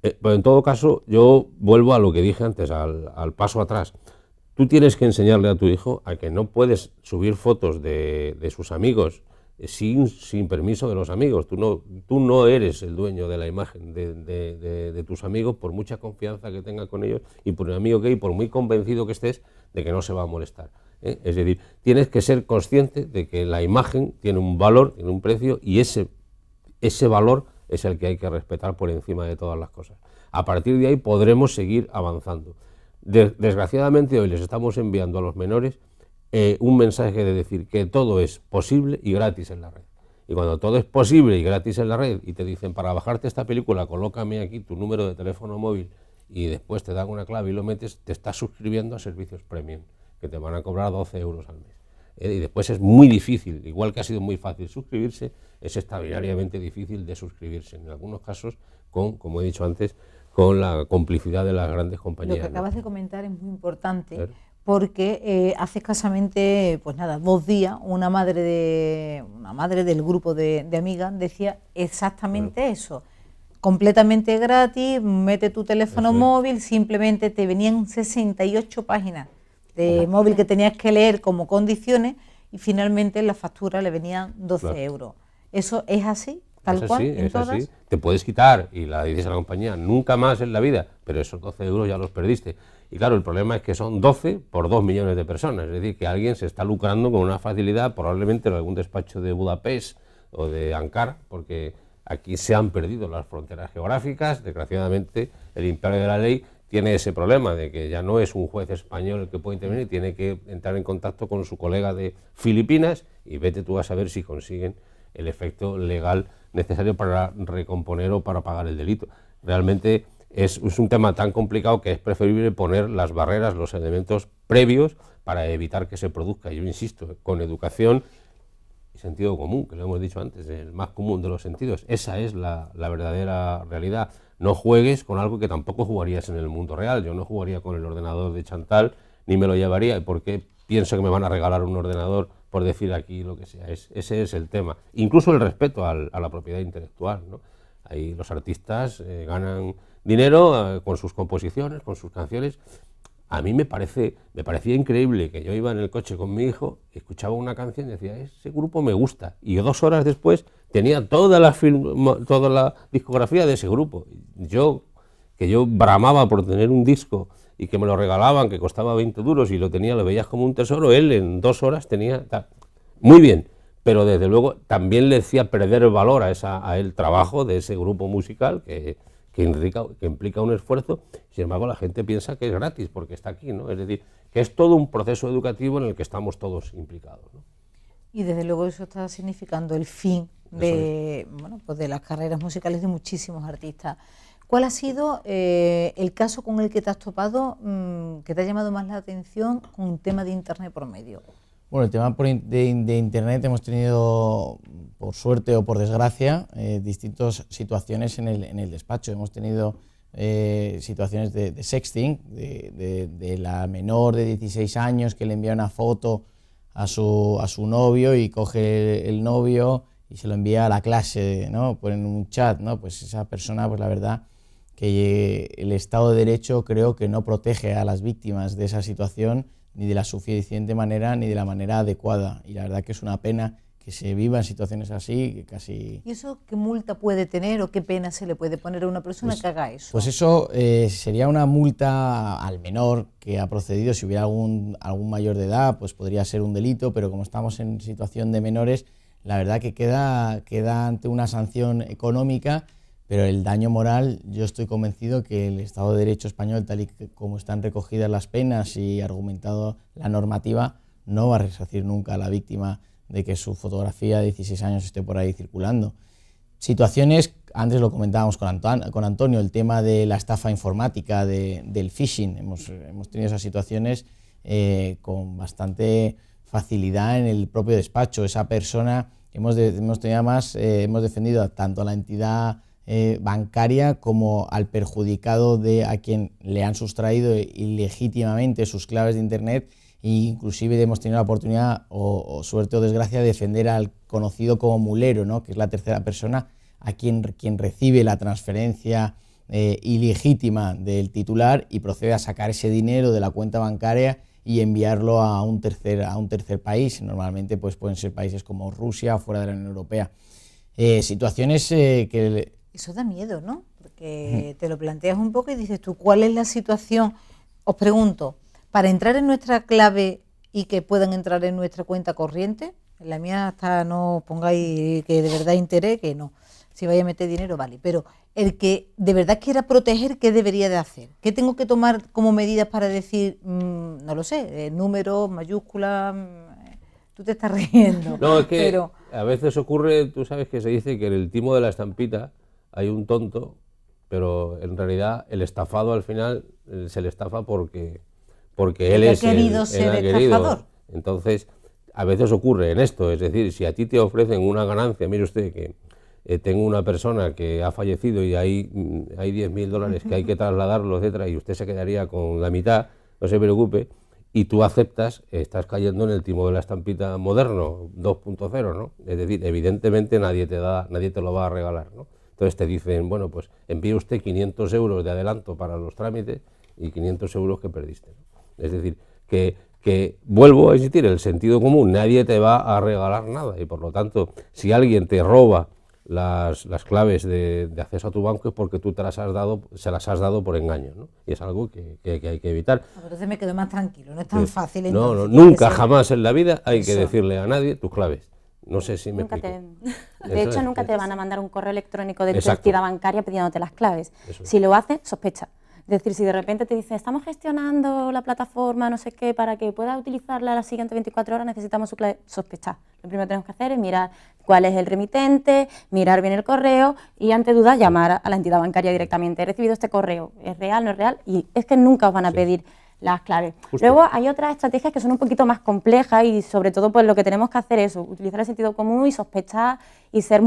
Pero en todo caso, yo vuelvo a lo que dije antes, al paso atrás. Tú tienes que enseñarle a tu hijo a que no puedes subir fotos de sus amigos sin permiso de los amigos. Tú no eres el dueño de la imagen de tus amigos, por mucha confianza que tengas con ellos y por un amigo que por muy convencido que estés de que no se va a molestar, ¿eh? Es decir, tienes que ser consciente de que la imagen tiene un valor, tiene un precio, y ese valor es el que hay que respetar por encima de todas las cosas. A partir de ahí podremos seguir avanzando. Desgraciadamente hoy les estamos enviando a los menores un mensaje de decir que todo es posible y gratis en la red. Y cuando todo es posible y gratis en la red y te dicen, para bajarte esta película, colócame aquí tu número de teléfono móvil y después te dan una clave y lo metes, te estás suscribiendo a servicios premium, que te van a cobrar 12 euros al mes. Y después es muy difícil, igual que ha sido muy fácil suscribirse, es extraordinariamente difícil de suscribirse, en algunos casos con, como he dicho antes, con la complicidad de las grandes compañías. Lo que acabas de comentar es muy importante, claro, porque hace escasamente, pues nada, 2 días, una madre del grupo de amigas decía exactamente eso, completamente gratis, mete tu teléfono móvil, simplemente te venían 68 páginas de móvil que tenías que leer como condiciones y finalmente en la factura le venían 12 euros. ¿Eso es así? Tal cual, en todas. Así. Te puedes quitar y la dices a la compañía, nunca más en la vida, pero esos 12 euros ya los perdiste. Y claro, el problema es que son 12 por 2 millones de personas, es decir, que alguien se está lucrando con una facilidad, probablemente en algún despacho de Budapest o de Ankara, porque aquí se han perdido las fronteras geográficas. Desgraciadamente, el imperio de la ley tiene ese problema de que ya no es un juez español el que puede intervenir, tiene que entrar en contacto con su colega de Filipinas y vete tú a saber si consiguen el efecto legal necesario para recomponer o para pagar el delito. Realmente es un tema tan complicado que es preferible poner las barreras, los elementos previos para evitar que se produzca. Yo insisto, con educación y sentido común, que lo hemos dicho antes, el más común de los sentidos. Esa es la verdadera realidad. No juegues con algo que tampoco jugarías en el mundo real. Yo no jugaría con el ordenador de Chantal, ni me lo llevaría. ¿Y por qué pienso que me van a regalar un ordenador por decir aquí lo que sea? Ese es el tema. Incluso el respeto a la propiedad intelectual, ¿no? Ahí los artistas ganan dinero con sus composiciones, con sus canciones. A mí me parecía increíble que yo iba en el coche con mi hijo, escuchaba una canción y decía, ese grupo me gusta. Y 2 horas después tenía toda la discografía de ese grupo. Que yo bramaba por tener un disco y que me lo regalaban, que costaba 20 duros y lo veías como un tesoro, él en 2 horas tenía... Muy bien, pero desde luego también le decía perder el valor a el trabajo de ese grupo musical que implica un esfuerzo. Sin embargo, la gente piensa que es gratis porque está aquí, ¿no? Es decir, que es todo un proceso educativo en el que estamos todos implicados, ¿no? Y desde luego eso está significando el fin de las carreras musicales de muchísimos artistas. ¿Cuál ha sido el caso con el que te has topado, que te ha llamado más la atención con un tema de Internet por medio? Bueno, el tema de Internet hemos tenido, por suerte o por desgracia, distintas situaciones en el despacho. Hemos tenido situaciones de sexting, de la menor de 16 años que le envía una foto a su novio y coge el novio y se lo envía a la clase, ¿no? Pues en un chat, ¿no? Pues esa persona, pues la verdad que el Estado de Derecho creo que no protege a las víctimas de esa situación ni de la suficiente manera ni de la manera adecuada, y la verdad que es una pena que se viva en situaciones así, que casi... ¿Y eso qué multa puede tener o qué pena se le puede poner a una persona que haga eso? Pues eso sería una multa al menor que ha procedido. Si hubiera algún mayor de edad, pues podría ser un delito, pero como estamos en situación de menores, la verdad que queda ante una sanción económica, pero el daño moral, yo estoy convencido que el Estado de Derecho español, tal y como están recogidas las penas y argumentado la normativa, no va a resarcir nunca a la víctima de que su fotografía de 16 años esté por ahí circulando. Situaciones, antes lo comentábamos con Antonio, el tema de la estafa informática, del phishing. Hemos tenido esas situaciones con bastante facilidad en el propio despacho. Esa persona, hemos defendido tanto a la entidad bancaria como al perjudicado a quien le han sustraído ilegítimamente sus claves de Internet, e inclusive hemos tenido la oportunidad o suerte o desgracia de defender al conocido como mulero, ¿no? Que es la tercera persona a quien recibe la transferencia ilegítima del titular y procede a sacar ese dinero de la cuenta bancaria y enviarlo a un tercer país. Normalmente pues pueden ser países como Rusia o fuera de la Unión Europea. Situaciones que... Eso da miedo, ¿no? Porque te lo planteas un poco y dices tú, ¿cuál es la situación? Os pregunto, para entrar en nuestra clave y que puedan entrar en nuestra cuenta corriente, en la mía hasta no pongáis que de verdad interés, que no. Si vais a meter dinero, vale. Pero el que de verdad quiera proteger, ¿qué debería de hacer? ¿Qué tengo que tomar como medidas para decir, no lo sé, números, mayúsculas? Tú te estás riendo. No, es que pero a veces ocurre, tú sabes que se dice que en el timo de la estampita hay un tonto, pero en realidad el estafado al final se le estafa porque él es querido ser estafador. Entonces, a veces ocurre en esto, es decir, si a ti te ofrecen una ganancia, mire usted que tengo una persona que ha fallecido y hay 10.000 dólares que hay que trasladarlo, etcétera, y usted se quedaría con la mitad, no se preocupe, y tú aceptas, estás cayendo en el timo de la estampita moderno, 2.0, ¿no? Es decir, evidentemente nadie te lo va a regalar, ¿no? Entonces te dicen, bueno, pues envíe usted 500 euros de adelanto para los trámites y 500 euros que perdiste, ¿no? Es decir, que vuelvo a insistir, el sentido común, nadie te va a regalar nada, y por lo tanto, si alguien te roba las claves de acceso a tu banco es porque tú se las has dado por engaño, ¿no? Y es algo que hay que evitar. Entonces me quedo más tranquilo, no es tan fácil. No, Entonces, nunca jamás en la vida hay que decirle a nadie tus claves. No sé si me explico. De hecho, nunca te van a mandar un correo electrónico de tu Exacto. entidad bancaria pidiéndote las claves. Eso es. Si lo hacen, sospecha. Es decir, si de repente te dicen, estamos gestionando la plataforma, no sé qué, para que puedas utilizarla las siguientes 24 horas, necesitamos su clave, sospechar. Lo primero que tenemos que hacer es mirar cuál es el remitente, mirar bien el correo y, ante duda, llamar a la entidad bancaria directamente. He recibido este correo, ¿es real, no es real? Y es que nunca os van a pedir las claves. Justo. Luego hay otras estrategias que son un poquito más complejas y, sobre todo, pues lo que tenemos que hacer es utilizar el sentido común y sospechar y ser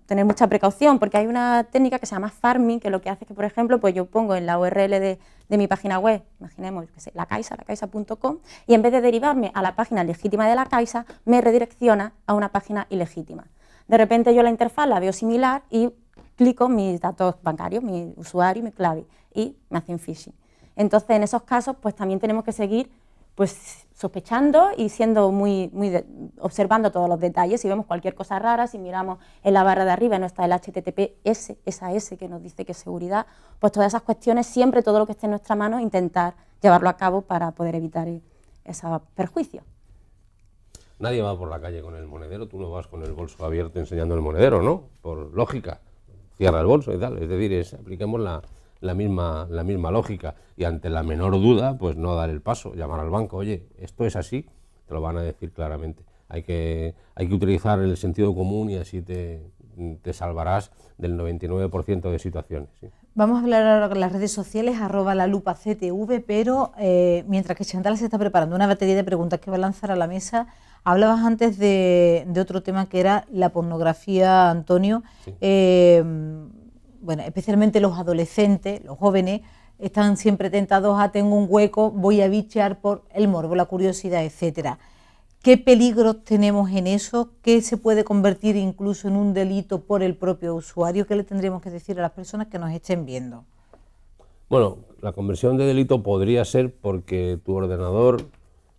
tener mucha precaución, porque hay una técnica que se llama farming, que lo que hace es que, por ejemplo, pues yo pongo en la URL de mi página web, imaginemos, la caixa.com, y en vez de derivarme a la página legítima de la Caixa, me redirecciona a una página ilegítima. De repente yo la interfaz la veo similar y clico mis datos bancarios, mi usuario y mi clave, y me hacen phishing. Entonces, en esos casos, pues también tenemos que seguir pues sospechando y siendo observando todos los detalles. Si vemos cualquier cosa rara, si miramos en la barra de arriba no está el HTTPS, esa S que nos dice que es seguridad, pues todas esas cuestiones, siempre todo lo que esté en nuestra mano, intentar llevarlo a cabo para poder evitar esos perjuicios. Nadie va por la calle con el monedero, tú no vas con el bolso abierto enseñando el monedero, ¿no? Por lógica, cierra el bolso y tal, es decir, apliquemos la misma lógica, y ante la menor duda, pues no dar el paso, llamar al banco, oye, esto es así, te lo van a decir claramente. Hay que utilizar el sentido común y así te salvarás del 99% de situaciones. ¿Sí? Vamos a hablar ahora con las redes sociales, @lalupactv, pero mientras que Chantal se está preparando una batería de preguntas que va a lanzar a la mesa, hablabas antes de otro tema que era la pornografía, Antonio. Sí. Bueno, especialmente los adolescentes, los jóvenes, están siempre tentados a tengo un hueco, voy a bichear por el morbo, la curiosidad, etcétera. ¿Qué peligros tenemos en eso? ¿Qué se puede convertir incluso en un delito por el propio usuario? ¿Qué le tendríamos que decir a las personas que nos estén viendo? Bueno, la conversión de delito podría ser porque tu ordenador,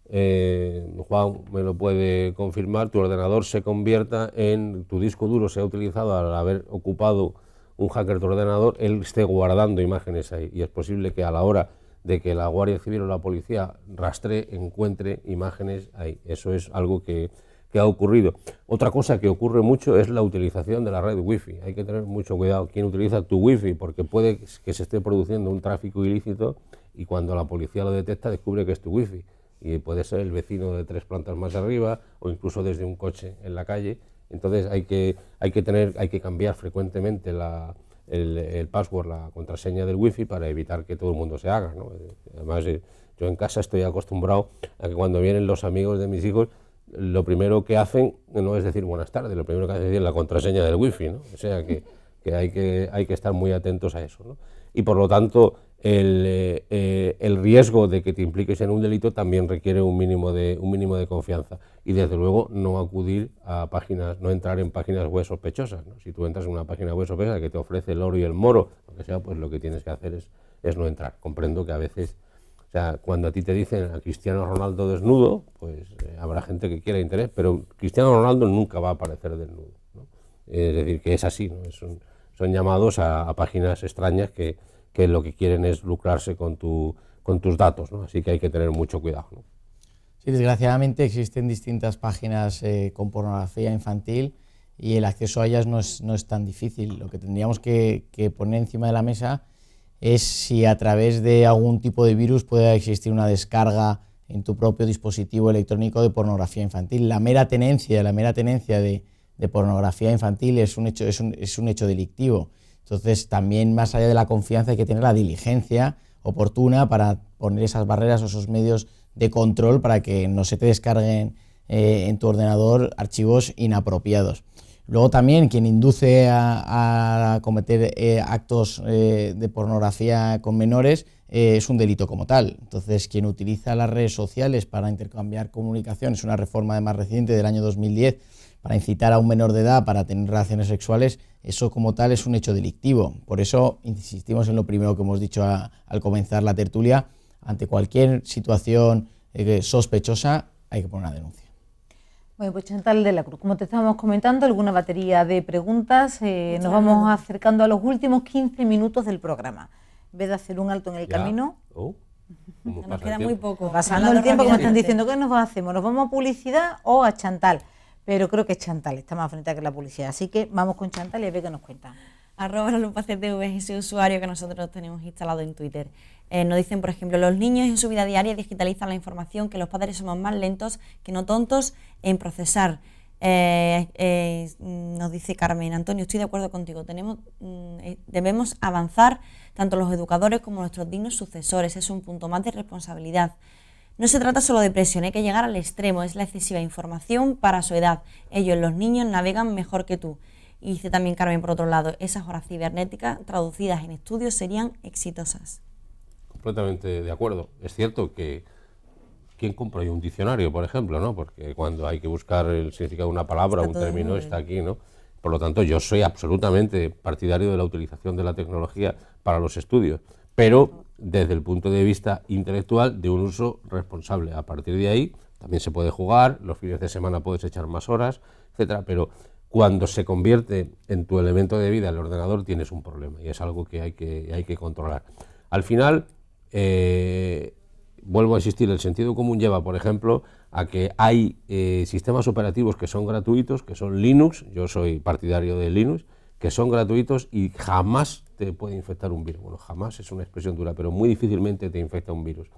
Juan me lo puede confirmar, tu ordenador se convierta en, tu disco duro sea utilizado al haber ocupado un hacker tu ordenador, él esté guardando imágenes ahí, y es posible que a la hora de que la Guardia Civil o la policía rastree, encuentre imágenes ahí. Eso es algo que ha ocurrido. Otra cosa que ocurre mucho es la utilización de la red wifi. Hay que tener mucho cuidado quién utiliza tu wifi, porque puede que se esté produciendo un tráfico ilícito y cuando la policía lo detecta descubre que es tu wifi, y puede ser el vecino de 3 plantas más arriba o incluso desde un coche en la calle. Entonces hay que cambiar frecuentemente el password, la contraseña del wifi, para evitar que todo el mundo se haga, ¿no? Además, yo en casa estoy acostumbrado a que cuando vienen los amigos de mis hijos, lo primero que hacen no es decir buenas tardes, lo primero que hacen es decir la contraseña del wifi, ¿no? O sea que hay que estar muy atentos a eso, ¿no? Y por lo tanto el riesgo de que te impliques en un delito también requiere un mínimo de confianza, y desde luego no acudir a páginas, no entrar en páginas web sospechosas, ¿no? Si tú entras en una página web sospechosa que te ofrece el oro y el moro, lo que sea, pues lo que tienes que hacer es no entrar. Comprendo que a veces, o sea, cuando a ti te dicen a Cristiano Ronaldo desnudo, pues habrá gente que quiera interés, pero Cristiano Ronaldo nunca va a aparecer desnudo, ¿no? Es decir, que es así, ¿no? Son llamados a páginas extrañas que lo que quieren es lucrarse con tus datos, ¿no? Así que hay que tener mucho cuidado, ¿no? Sí, desgraciadamente existen distintas páginas con pornografía infantil y el acceso a ellas no es tan difícil. Lo que tendríamos que poner encima de la mesa es si a través de algún tipo de virus puede existir una descarga en tu propio dispositivo electrónico de pornografía infantil. La mera tenencia de pornografía infantil es un hecho delictivo. Entonces, también más allá de la confianza hay que tener la diligencia oportuna para poner esas barreras o esos medios de control para que no se te descarguen en tu ordenador archivos inapropiados. Luego también quien induce a cometer actos de pornografía con menores es un delito como tal. Entonces, quien utiliza las redes sociales para intercambiar comunicación, es una reforma además reciente del año 2010, para incitar a un menor de edad para tener relaciones sexuales, eso como tal es un hecho delictivo. Por eso insistimos en lo primero que hemos dicho al comenzar la tertulia: ante cualquier situación sospechosa hay que poner una denuncia. Bueno, pues Chantal de la Cruz, como te estábamos comentando, alguna batería de preguntas, nos vamos acercando a los últimos 15 minutos del programa. En vez de hacer un alto en el camino, nos queda muy poco. Pasando el tiempo, como están diciendo, ¿qué nos hacemos? ¿Nos vamos a publicidad o a Chantal? Pero creo que Chantal está más frente a que la publicidad, así que vamos con Chantal y a ver qué nos cuenta. @LaLupaCTV es ese usuario que nosotros tenemos instalado en Twitter. Nos dicen, por ejemplo, los niños en su vida diaria digitalizan la información, que los padres somos más lentos que no tontos en procesar. Nos dice Carmen: Antonio, estoy de acuerdo contigo, debemos avanzar tanto los educadores como nuestros dignos sucesores, es un punto más de responsabilidad. No se trata solo de presión, hay que llegar al extremo, es la excesiva información para su edad. Ellos, los niños, navegan mejor que tú. Y dice también Carmen, por otro lado, esas horas cibernéticas traducidas en estudios serían exitosas. Completamente de acuerdo. Es cierto que ¿quién compra hoy un diccionario, por ejemplo, ¿no? Porque cuando hay que buscar el significado de una palabra o un término está aquí, ¿no? Por lo tanto, yo soy absolutamente partidario de la utilización de la tecnología para los estudios, pero desde el punto de vista intelectual de un uso responsable. A partir de ahí también se puede jugar, los fines de semana puedes echar más horas, etcétera, pero cuando se convierte en tu elemento de vida el ordenador tienes un problema y es algo que hay que controlar. Al final, vuelvo a insistir, el sentido común lleva, por ejemplo, a que hay sistemas operativos que son gratuitos, que son Linux, yo soy partidario de Linux, que son gratuitos y jamás te puede infectar un virus. Bueno, jamás es una expresión dura, pero muy difícilmente te infecta un virus.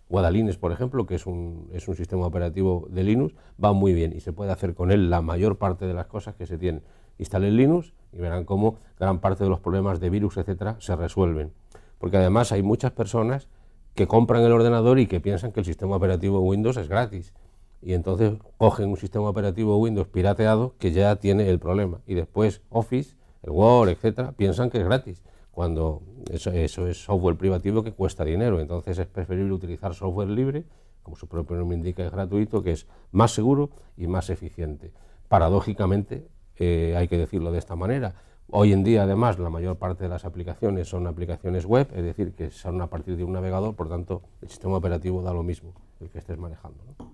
Guadalines, por ejemplo, que es un sistema operativo de Linux, va muy bien y se puede hacer con él la mayor parte de las cosas que se tienen. Instalen Linux y verán cómo gran parte de los problemas de virus, etcétera, se resuelven. Porque además hay muchas personas que compran el ordenador y que piensan que el sistema operativo Windows es gratis. Y entonces cogen un sistema operativo Windows pirateado que ya tiene el problema. Y después Office, el Word, etcétera, piensan que es gratis, cuando eso es software privativo que cuesta dinero. Entonces es preferible utilizar software libre, como su propio nombre indica, es gratuito, que es más seguro y más eficiente. Paradójicamente, hay que decirlo de esta manera, hoy en día además la mayor parte de las aplicaciones son aplicaciones web, es decir, que son a partir de un navegador, por tanto el sistema operativo da lo mismo, el que estés manejando, ¿no?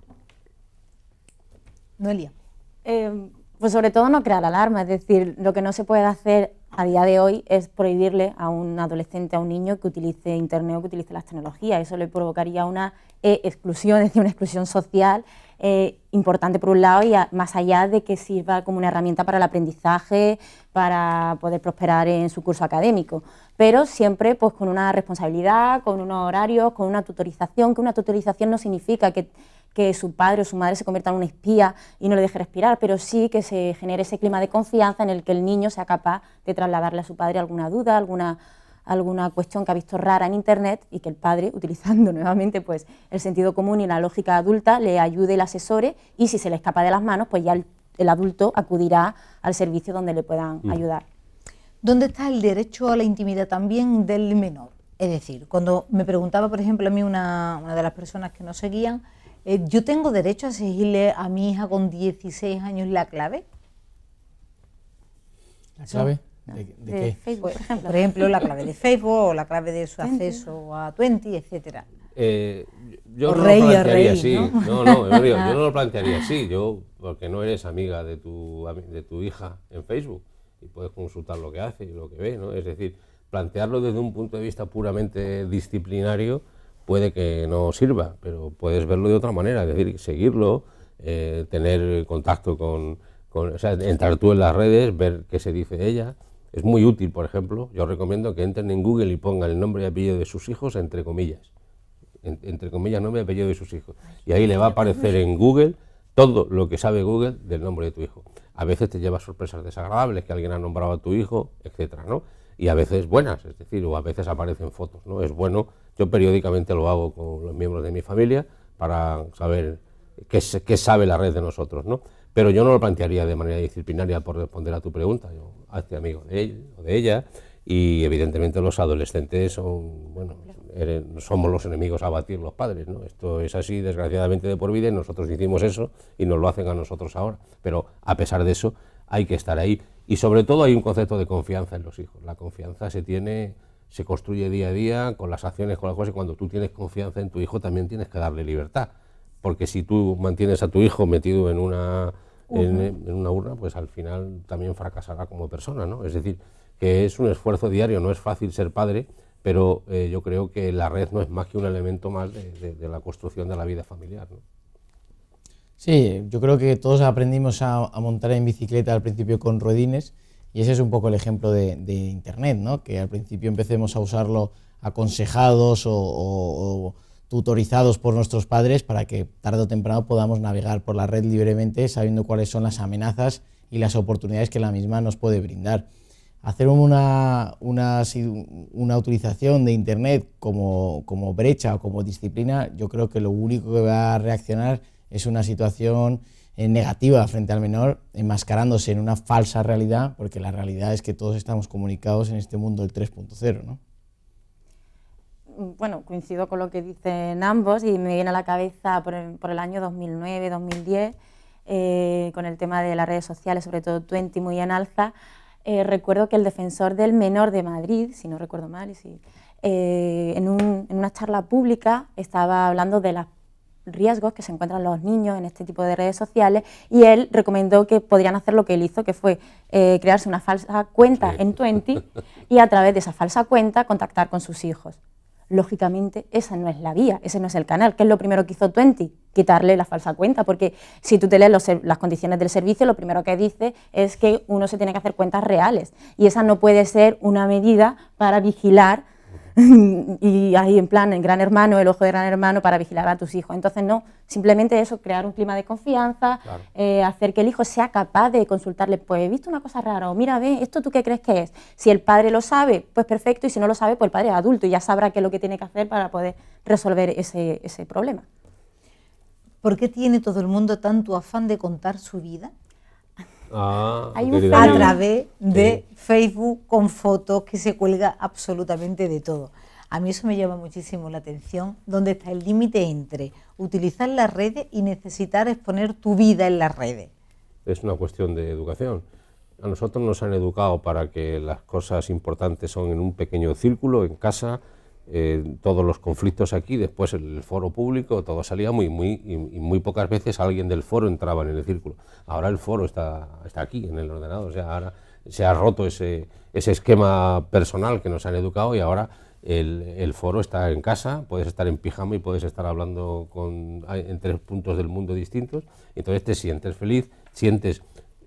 Noelia. Pues sobre todo no crear alarma, es decir, lo que no se puede hacer a día de hoy es prohibirle a un adolescente, a un niño que utilice Internet o que utilice las tecnologías. Eso le provocaría una exclusión, es decir, una exclusión social importante por un lado y más allá de que sirva como una herramienta para el aprendizaje, para poder prosperar en su curso académico. Pero siempre pues con una responsabilidad, con unos horarios, con una tutorización, que una tutorización no significa que su padre o su madre se convierta en un espía y no le deje respirar, pero sí que se genere ese clima de confianza en el que el niño sea capaz de trasladarle a su padre alguna duda, alguna cuestión que ha visto rara en Internet y que el padre, utilizando nuevamente pues, el sentido común y la lógica adulta, le ayude y le asesore, y si se le escapa de las manos, pues ya el adulto acudirá al servicio donde le puedan ayudar. ¿Dónde está el derecho a la intimidad también del menor? Es decir, cuando me preguntaba, por ejemplo, a mí una de las personas que nos seguían, ¿yo tengo derecho a exigirle a mi hija con 16 años la clave? ¿La clave? ¿De qué? Facebook, por ejemplo. Por ejemplo, la clave de Facebook o la clave de su acceso a Twenty, etcétera. Yo no lo plantearía así. No, yo no lo plantearía así. Porque no eres amiga de tu hija en Facebook y puedes consultar lo que hace y lo que ve, ¿no? Es decir, plantearlo desde un punto de vista puramente disciplinario puede que no sirva, pero puedes verlo de otra manera, es decir, seguirlo, tener contacto con o sea, entrar tú en las redes, ver qué se dice de ella. Es muy útil, por ejemplo, yo recomiendo que entren en Google y pongan el nombre y apellido de sus hijos entre comillas. Entre comillas, nombre y apellido de sus hijos. Y ahí le va a aparecer en Google todo lo que sabe Google del nombre de tu hijo. A veces te lleva sorpresas desagradables, que alguien ha nombrado a tu hijo, etcétera, ¿no? Y a veces buenas, es decir, o a veces aparecen fotos, ¿no? Es bueno, yo periódicamente lo hago con los miembros de mi familia para saber qué sabe la red de nosotros, ¿no? Pero yo no lo plantearía de manera disciplinaria por responder a tu pregunta. Yo, hazte amigo de él o de ella, y evidentemente los adolescentes son, bueno, somos los enemigos a batir los padres, ¿no? Esto es así, desgraciadamente, de por vida, y nosotros hicimos eso y nos lo hacen a nosotros ahora. Pero a pesar de eso, hay que estar ahí. Y sobre todo hay un concepto de confianza en los hijos. La confianza se construye día a día con las acciones, con las cosas, y cuando tú tienes confianza en tu hijo también tienes que darle libertad. Porque si tú mantienes a tu hijo metido en una urna, pues al final también fracasará como persona, ¿no? Es decir, que es un esfuerzo diario, no es fácil ser padre, pero yo creo que la red no es más que un elemento más de la construcción de la vida familiar, ¿no? Sí, yo creo que todos aprendimos a montar en bicicleta al principio con ruedines, y ese es un poco el ejemplo de Internet, ¿no? Que al principio empecemos a usarlo aconsejados o tutorizados por nuestros padres para que tarde o temprano podamos navegar por la red libremente, sabiendo cuáles son las amenazas y las oportunidades que la misma nos puede brindar. Hacer una utilización de Internet como brecha o como disciplina, yo creo que lo único que va a reaccionar es una situación negativa frente al menor, enmascarándose en una falsa realidad, porque la realidad es que todos estamos comunicados en este mundo del 3.0, ¿no? Bueno, coincido con lo que dicen ambos y me viene a la cabeza por el año 2009-2010, con el tema de las redes sociales, sobre todo Twenty muy en alza. Recuerdo que el defensor del menor de Madrid, si no recuerdo mal, en una charla pública estaba hablando de los riesgos que se encuentran los niños en este tipo de redes sociales, y él recomendó que podrían hacer lo que él hizo, que fue crearse una falsa cuenta en Twenty y a través de esa falsa cuenta contactar con sus hijos. Lógicamente, esa no es la vía, ese no es el canal. ¿Qué es lo primero que hizo Twenty? Quitarle la falsa cuenta, porque si tú te lees las condiciones del servicio, lo primero que dice es que uno se tiene que hacer cuentas reales, y esa no puede ser una medida para vigilar, y ahí en plan, el gran hermano, el ojo de gran hermano para vigilar a tus hijos. Entonces no, simplemente eso, crear un clima de confianza, claro. Hacer que el hijo sea capaz de consultarle, pues he visto una cosa rara, o mira, ve, ¿esto tú qué crees que es? Si el padre lo sabe, pues perfecto, y si no lo sabe, pues el padre es adulto y ya sabrá qué es lo que tiene que hacer para poder resolver ese problema. ¿Por qué tiene todo el mundo tanto afán de contar su vida? A través de Facebook, con fotos, que se cuelga absolutamente de todo. A mí eso me llama muchísimo la atención, ¿dónde está el límite entre utilizar las redes y necesitar exponer tu vida en las redes? Es una cuestión de educación. A nosotros nos han educado para que las cosas importantes son en un pequeño círculo, en casa, todos los conflictos aquí, después el foro público, todo salía y muy pocas veces alguien del foro entraba en el círculo. Ahora el foro está aquí, en el ordenador, o sea, ahora se ha roto ese esquema personal que nos han educado, y ahora el foro está en casa, puedes estar en pijama y puedes estar hablando en 3 puntos del mundo distintos, entonces te sientes feliz,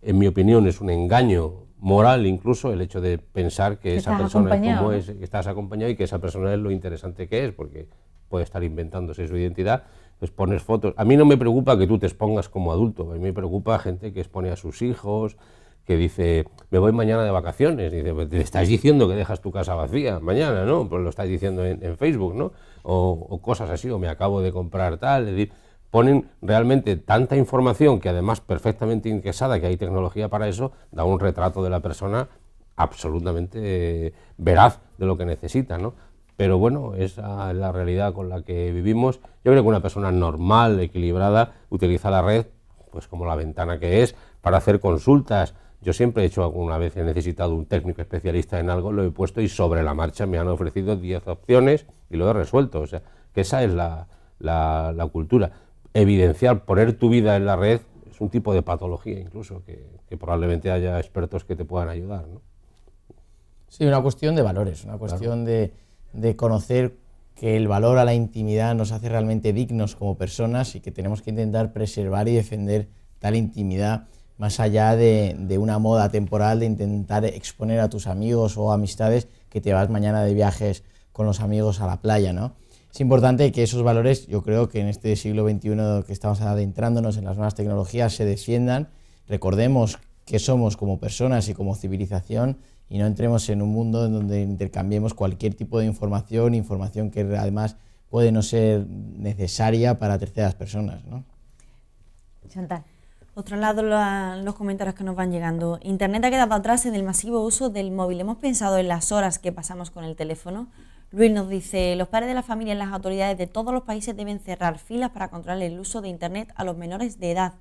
en mi opinión, es un engaño moral incluso el hecho de pensar que esa persona es como es, que estás acompañado y que esa persona es lo interesante que es, porque puede estar inventándose su identidad, pues pones fotos. A mí no me preocupa que tú te expongas como adulto, a mí me preocupa gente que expone a sus hijos, que dice, me voy mañana de vacaciones, y dice, pues te estás diciendo que dejas tu casa vacía mañana, ¿no? Pues lo estás diciendo en Facebook, ¿no? O cosas así, o me acabo de comprar tal, es decir, ponen realmente tanta información que además perfectamente indexada, que hay tecnología para eso, da un retrato de la persona absolutamente veraz de lo que necesita, ¿no? Pero bueno, esa es la realidad con la que vivimos. Yo creo que una persona normal, equilibrada, utiliza la red pues como la ventana que es para hacer consultas. Yo siempre he hecho, alguna vez he necesitado un técnico especialista en algo, lo he puesto y sobre la marcha me han ofrecido 10 opciones y lo he resuelto. O sea, que esa es la cultura. Evidenciar, poner tu vida en la red es un tipo de patología incluso, que probablemente haya expertos que te puedan ayudar, ¿no? Sí, una cuestión de valores, una cuestión de conocer que el valor a la intimidad nos hace realmente dignos como personas y que tenemos que intentar preservar y defender tal intimidad más allá de una moda temporal de intentar exponer a tus amigos o amistades que te vas mañana de viajes con los amigos a la playa, ¿no? Es importante que esos valores, yo creo que en este siglo XXI que estamos adentrándonos en las nuevas tecnologías, se defiendan. Recordemos que somos como personas y como civilización y no entremos en un mundo en donde intercambiemos cualquier tipo de información que además puede no ser necesaria para terceras personas, ¿no? Chantal. Otro lado, los comentarios que nos van llegando. Internet ha quedado atrás en el masivo uso del móvil. ¿Hemos pensado en las horas que pasamos con el teléfono? Luis nos dice, los padres de la familia y las autoridades de todos los países deben cerrar filas para controlar el uso de Internet a los menores de edad.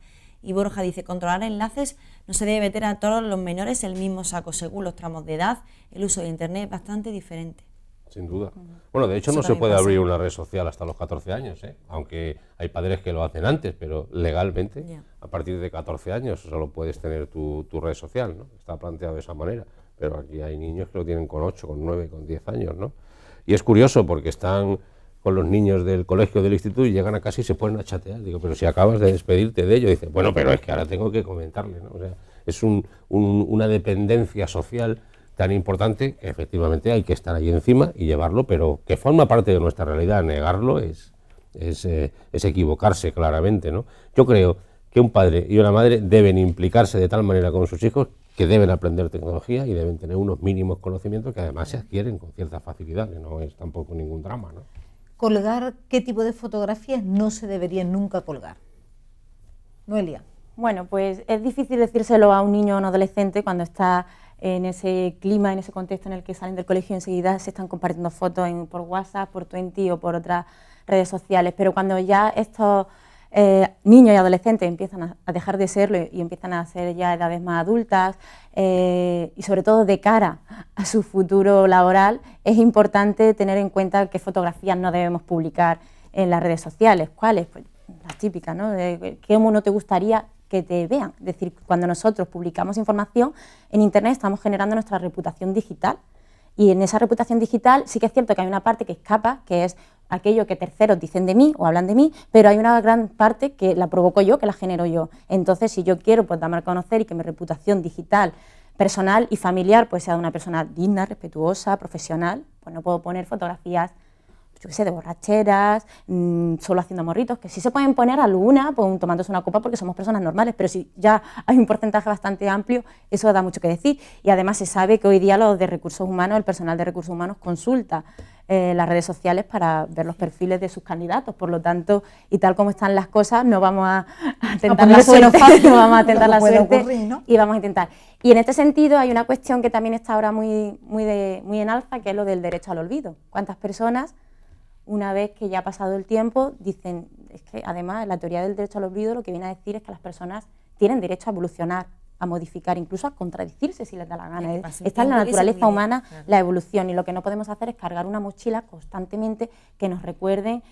Y Borja dice, controlar enlaces, no se debe meter a todos los menores el mismo saco. Según los tramos de edad, el uso de Internet es bastante diferente. Sin duda. Bueno, de hecho no se puede abrir una red social hasta los 14 años, ¿eh? Aunque hay padres que lo hacen antes, pero legalmente, a partir de 14 años solo puedes tener tu red social, ¿no? Está planteado de esa manera, pero aquí hay niños que lo tienen con 8, con 9, con 10 años, ¿no? Y es curioso porque están con los niños del colegio, del instituto, y llegan a casa y se ponen a chatear. Digo, pero si acabas de despedirte de ellos, dice, bueno, pero es que ahora tengo que comentarle, ¿no? O sea, es una dependencia social tan importante que efectivamente hay que estar ahí encima y llevarlo, pero que forma parte de nuestra realidad. Negarlo es equivocarse claramente, ¿no? Yo creo que un padre y una madre deben implicarse de tal manera con sus hijos que deben aprender tecnología y deben tener unos mínimos conocimientos que además se adquieren con cierta facilidad, que no es tampoco ningún drama, ¿no? Colgar, ¿qué tipo de fotografías no se deberían nunca colgar? Noelia. Bueno, pues es difícil decírselo a un niño o un adolescente cuando está en ese clima, en ese contexto en el que salen del colegio y enseguida se están compartiendo fotos por WhatsApp, por Twenty o por otras redes sociales, pero cuando ya estos niños y adolescentes empiezan a dejar de serlo y empiezan a ser ya edades más adultas y sobre todo de cara a su futuro laboral, es importante tener en cuenta qué fotografías no debemos publicar en las redes sociales. ¿Cuáles? Pues las típicas, ¿no? ¿Cómo no te gustaría que te vean? Es decir, cuando nosotros publicamos información en Internet estamos generando nuestra reputación digital y en esa reputación digital sí que es cierto que hay una parte que escapa, que es aquello que terceros dicen de mí o hablan de mí, pero hay una gran parte que la provoco yo, que la genero yo. Entonces, si yo quiero pues darme a conocer y que mi reputación digital, personal y familiar pues sea de una persona digna, respetuosa, profesional, pues no puedo poner fotografías, yo qué sé, de borracheras, solo haciendo morritos, que sí se pueden poner alguna, pues, tomándose una copa porque somos personas normales, pero si ya hay un porcentaje bastante amplio, eso da mucho que decir. Y además se sabe que hoy día los de recursos humanos, el personal de recursos humanos consulta las redes sociales para ver los perfiles de sus candidatos, por lo tanto, y tal como están las cosas, no vamos a tentar la suerte, no vamos a tentar la suerte ocurrir, ¿no? Y vamos a intentar. Y en este sentido hay una cuestión que también está ahora muy en alza, que es lo del derecho al olvido. ¿Cuántas personas, una vez que ya ha pasado el tiempo, dicen, es que además la teoría del derecho al olvido lo que viene a decir es que las personas tienen derecho a evolucionar, a modificar, incluso a contradecirse si les da la gana? Está en la naturaleza humana la evolución, y lo que no podemos hacer es cargar una mochila constantemente que nos recuerde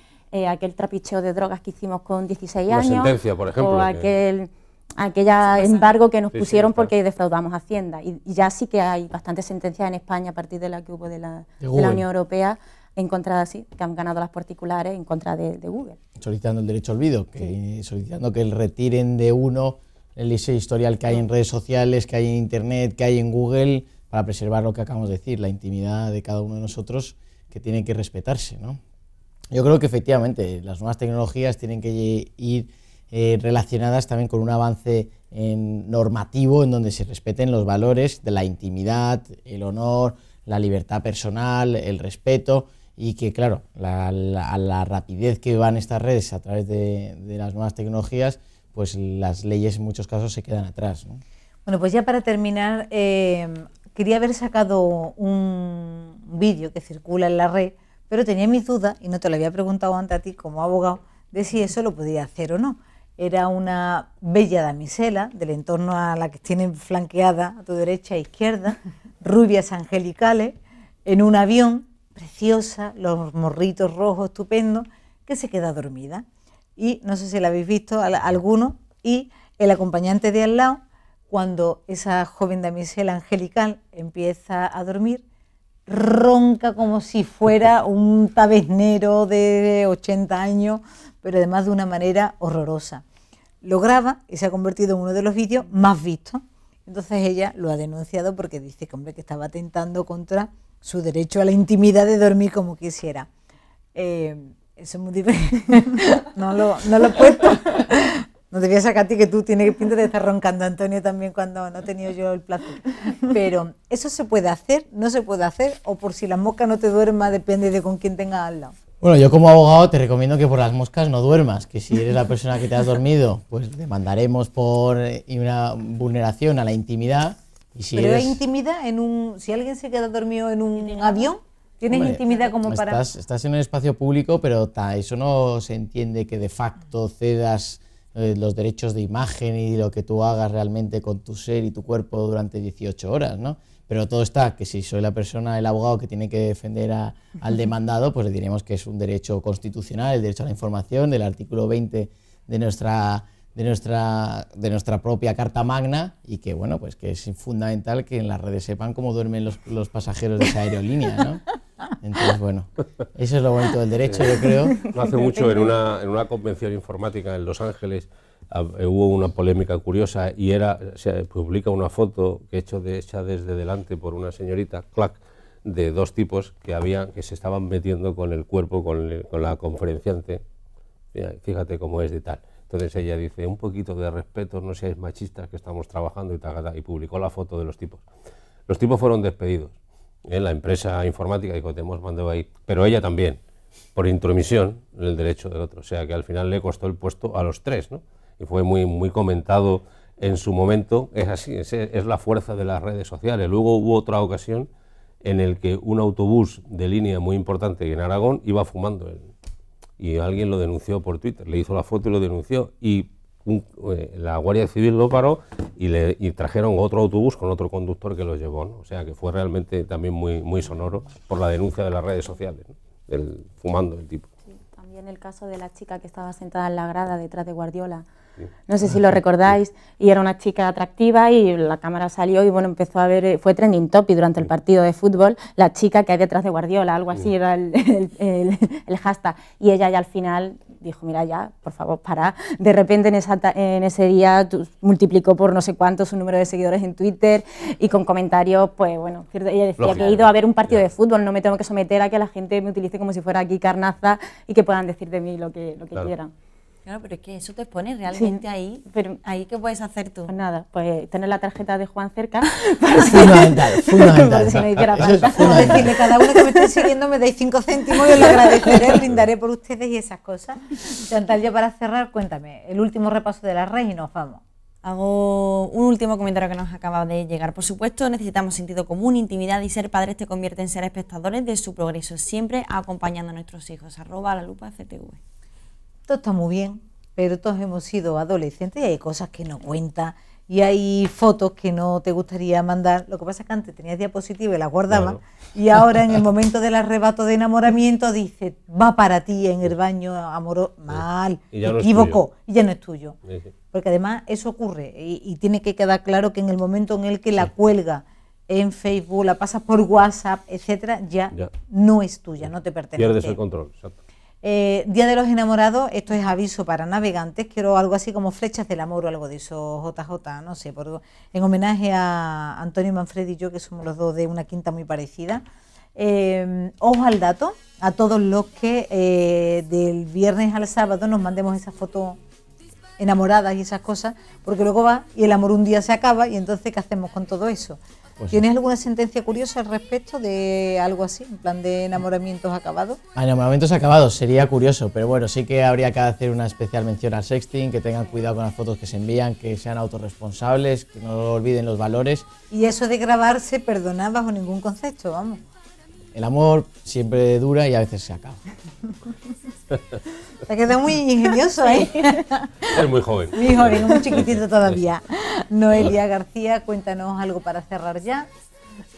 aquel trapicheo de drogas que hicimos con 16 años, sentencia, por ejemplo, o aquella embargo que nos pusieron porque defraudamos Hacienda. Y ya sí que hay bastantes sentencias en España a partir de la que hubo de la Unión Europea en contra, sí, que han ganado las particulares en contra de Google. Solicitando el derecho al olvido, solicitando que retiren de uno ese historial que hay en redes sociales, que hay en Internet, que hay en Google, para preservar lo que acabamos de decir, la intimidad de cada uno de nosotros, que tiene que respetarse, ¿no? Yo creo que efectivamente las nuevas tecnologías tienen que ir relacionadas también con un avance normativo en donde se respeten los valores de la intimidad, el honor, la libertad personal, el respeto, y que, claro, a la rapidez que van estas redes a través de las nuevas tecnologías, pues las leyes en muchos casos se quedan atrás, ¿no? Bueno, pues ya para terminar, quería haber sacado un vídeo que circula en la red, pero tenía mis dudas, y no te lo había preguntado antes a ti como abogado, de si eso lo podía hacer o no. Era una bella damisela del entorno a la que tienen flanqueada a tu derecha e izquierda, rubias angelicales, en un avión, preciosa, los morritos rojos estupendos, que se queda dormida. Y no sé si la habéis visto alguno, y el acompañante de al lado, cuando esa joven damisela angelical empieza a dormir, ronca como si fuera un tabernego de 80 años, pero además de una manera horrorosa. lo graba y se ha convertido en uno de los vídeos más vistos. Entonces ella lo ha denunciado porque dice que, hombre, que estaba atentando contra su derecho a la intimidad de dormir como quisiera. Eso es muy difícil. No lo he puesto. No te voy a sacar a ti, que tú tienes pinta de estar roncando, Antonio, también, cuando no he tenido yo el placer. Pero eso se puede hacer, no se puede hacer, o por si las moscas no te duermas, depende de con quién tengas al lado. Bueno, yo como abogado te recomiendo que por las moscas no duermas, que si eres la persona que te has dormido, pues demandaremos por una vulneración a la intimidad. Y si pero hay intimidad si alguien se queda dormido en un avión, ¿tienes intimidad como para...? Estás en un espacio público, pero eso no se entiende que de facto cedas los derechos de imagen y lo que tú hagas realmente con tu ser y tu cuerpo durante 18 horas, ¿no? Pero todo está, que si soy la persona, el abogado que tiene que defender al demandado, pues le diremos que es un derecho constitucional, el derecho a la información, del artículo 20 de nuestra propia Carta Magna, y que, bueno, pues que es fundamental que en las redes sepan cómo duermen los pasajeros de esa aerolínea, ¿no? Entonces, bueno, eso es lo bonito del derecho, yo creo. No hace mucho, en una convención informática en Los Ángeles, hubo una polémica curiosa y se publica una foto hecha desde delante por una señorita, clac, de dos tipos que se estaban metiendo con el cuerpo, con la conferenciante. Fíjate cómo es de tal. Entonces ella dice, un poquito de respeto, no seáis machistas, que estamos trabajando, y publicó la foto de los tipos. Los tipos fueron despedidos. La empresa informática dijo, te hemos mandado ahí, pero ella también, por intromisión en el derecho del otro. O sea que al final le costó el puesto a los tres, ¿no? Y fue muy, muy comentado en su momento. Es así, es la fuerza de las redes sociales. Luego hubo otra ocasión en el que un autobús de línea muy importante en Aragón iba fumando y alguien lo denunció por Twitter, le hizo la foto y lo denunció, y la Guardia Civil lo paró y trajeron otro autobús con otro conductor que lo llevó, ¿no? O sea que fue realmente también muy, muy sonoro por la denuncia de las redes sociales, ¿no? Del fumando del tipo. Sí, también el caso de la chica que estaba sentada en la grada detrás de Guardiola. Sí. No sé si lo recordáis, y era una chica atractiva y la cámara salió y bueno, empezó a ver, fue trending topic durante el partido de fútbol, la chica que hay detrás de Guardiola, algo así era el hashtag, y ella ya al final dijo, mira ya, por favor, para. De repente en ese día multiplicó por no sé cuánto su número de seguidores en Twitter, y con comentarios, pues bueno, ella decía que he ido a ver un partido de fútbol, no me tengo que someter a que la gente me utilice como si fuera aquí carnaza y que puedan decir de mí lo que quieran. Claro, pero es que eso te pone realmente ahí, pero ahí ¿qué puedes hacer tú? Pues nada, pues tener la tarjeta de Juan cerca. Fundamental. Si no hiciera falta. Decirle, cada uno que me esté siguiendo me dais 5 céntimos, yo le agradeceré, brindaré por ustedes y esas cosas. Chantal, ya para cerrar, cuéntame, el último repaso de la red y nos vamos. Hago un último comentario que nos acaba de llegar. Por supuesto, necesitamos sentido común, intimidad, y ser padres te convierte en ser espectadores de su progreso, siempre acompañando a nuestros hijos. @lalupa_ctv. Todo está muy bien, pero todos hemos sido adolescentes y hay cosas que no cuentan y hay fotos que no te gustaría mandar. Lo que pasa es que antes tenías diapositivas y las guardabas, y ahora en el momento del arrebato de enamoramiento dices, va para ti en el baño, amor, mal, equivocó, y ya no es tuyo. Porque además eso ocurre y tiene que quedar claro que en el momento en el que la cuelga en Facebook, la pasas por WhatsApp, etcétera, ya no es tuya, no te pertenece. Pierdes el control, exacto. Día de los Enamorados, esto es aviso para navegantes, quiero algo así como flechas del amor o algo de eso, JJ, no sé, en homenaje a Antonio Manfredi y yo, que somos los dos de una quinta muy parecida. Ojo al dato, a todos los que del viernes al sábado nos mandemos esas fotos enamoradas y esas cosas, porque luego va y el amor un día se acaba, y entonces ¿qué hacemos con todo eso? Pues ¿tienes alguna sentencia curiosa al respecto de algo así, en plan de enamoramientos acabados? Enamoramientos acabados sería curioso, pero bueno, sí que habría que hacer una especial mención al sexting, que tengan cuidado con las fotos que se envían, que sean autorresponsables, que no olviden los valores. Y eso de grabarse, perdona, bajo ningún concepto, vamos. El amor siempre dura y a veces se acaba. Te ha quedado muy ingenioso, ¿eh? Es muy joven. Muy joven, muy chiquitito todavía. Noelia García, cuéntanos algo para cerrar ya.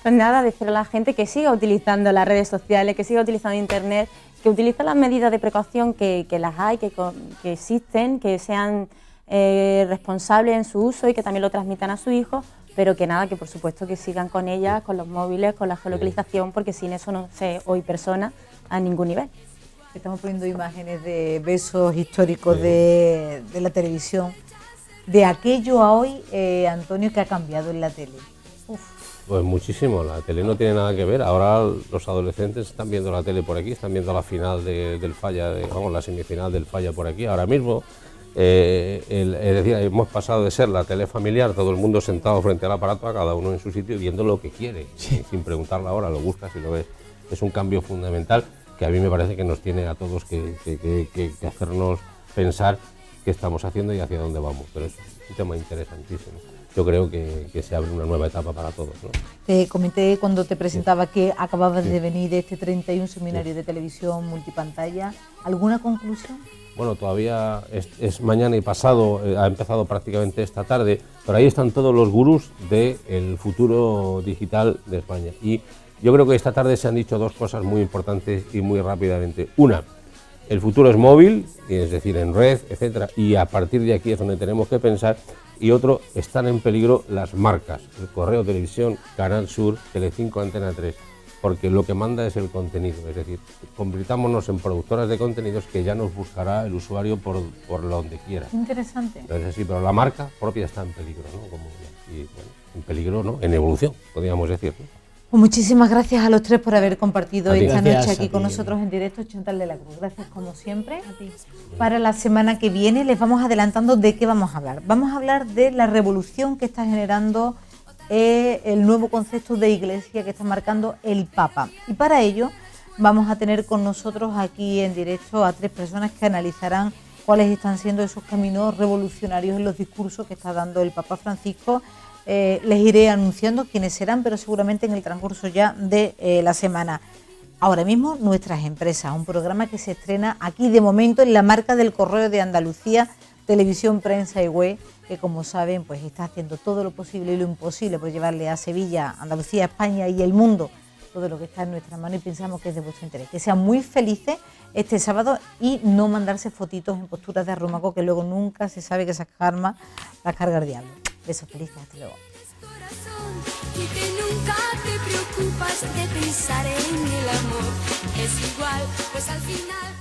Pues nada, decirle a la gente que siga utilizando las redes sociales, que siga utilizando Internet, que utilice las medidas de precaución que las hay, que existen, que sean responsables en su uso y que también lo transmitan a su hijo, pero que nada, que por supuesto que sigan con ellas, con los móviles, con la geolocalización, porque sin eso no se hoy personas a ningún nivel. Estamos poniendo imágenes de besos históricos de la televisión de aquello a hoy, Antonio, que ha cambiado en la tele. Uf. Pues muchísimo, la tele no tiene nada que ver. Ahora los adolescentes están viendo la tele por aquí, están viendo la final del Falla, la semifinal del Falla por aquí. Ahora mismo, es decir, hemos pasado de ser la tele familiar, todo el mundo sentado frente al aparato, a cada uno en su sitio viendo lo que quiere, sin preguntar la hora, lo buscas y lo ves. Es un cambio fundamental que a mí me parece que nos tiene a todos que hacernos pensar qué estamos haciendo y hacia dónde vamos. Pero es un tema interesantísimo. Yo creo que se abre una nueva etapa para todos, ¿no? Te comenté cuando te presentaba que acababas de venir de este 31 seminario de televisión multipantalla. ¿Alguna conclusión? Bueno, todavía es mañana y pasado, ha empezado prácticamente esta tarde, pero ahí están todos los gurús del futuro digital de España. Y yo creo que esta tarde se han dicho dos cosas muy importantes y muy rápidamente. Una, el futuro es móvil, es decir, en red, etcétera, y a partir de aquí es donde tenemos que pensar. Y otro, están en peligro las marcas, el Correo Televisión, Canal Sur, Telecinco, Antena 3, porque lo que manda es el contenido, es decir, convirtámonos en productoras de contenidos que ya nos buscará el usuario por donde quiera. Interesante. Entonces, sí, pero la marca propia está en peligro, ¿no? Y, bueno, en peligro, ¿no? En evolución, podríamos decir, ¿no? Pues muchísimas gracias a los tres por haber compartido esta noche aquí con ti. nosotros en directo. Chantal de la Cruz, gracias como siempre. A ti. Para la semana que viene les vamos adelantando de qué vamos a hablar. Vamos a hablar de la revolución que está generando el nuevo concepto de iglesia que está marcando el Papa. Y para ello vamos a tener con nosotros aquí en directo a tres personas que analizarán cuáles están siendo esos caminos revolucionarios en los discursos que está dando el Papa Francisco. Les iré anunciando quiénes serán, pero seguramente en el transcurso ya de la semana. Ahora mismo, Nuestras Empresas, un programa que se estrena aquí de momento en la marca del Correo de Andalucía, Televisión, Prensa y Web, que como saben, pues está haciendo todo lo posible y lo imposible por llevarle a Sevilla, Andalucía, España y el mundo todo lo que está en nuestra mano, y pensamos que es de vuestro interés. Que sean muy felices este sábado y no mandarse fotitos en posturas de arrumaco, que luego nunca se sabe que esas karmas las carga el diablo. Besos felices, hasta luego. Y que nunca te preocupas de pensar en el amor. Es igual, pues al final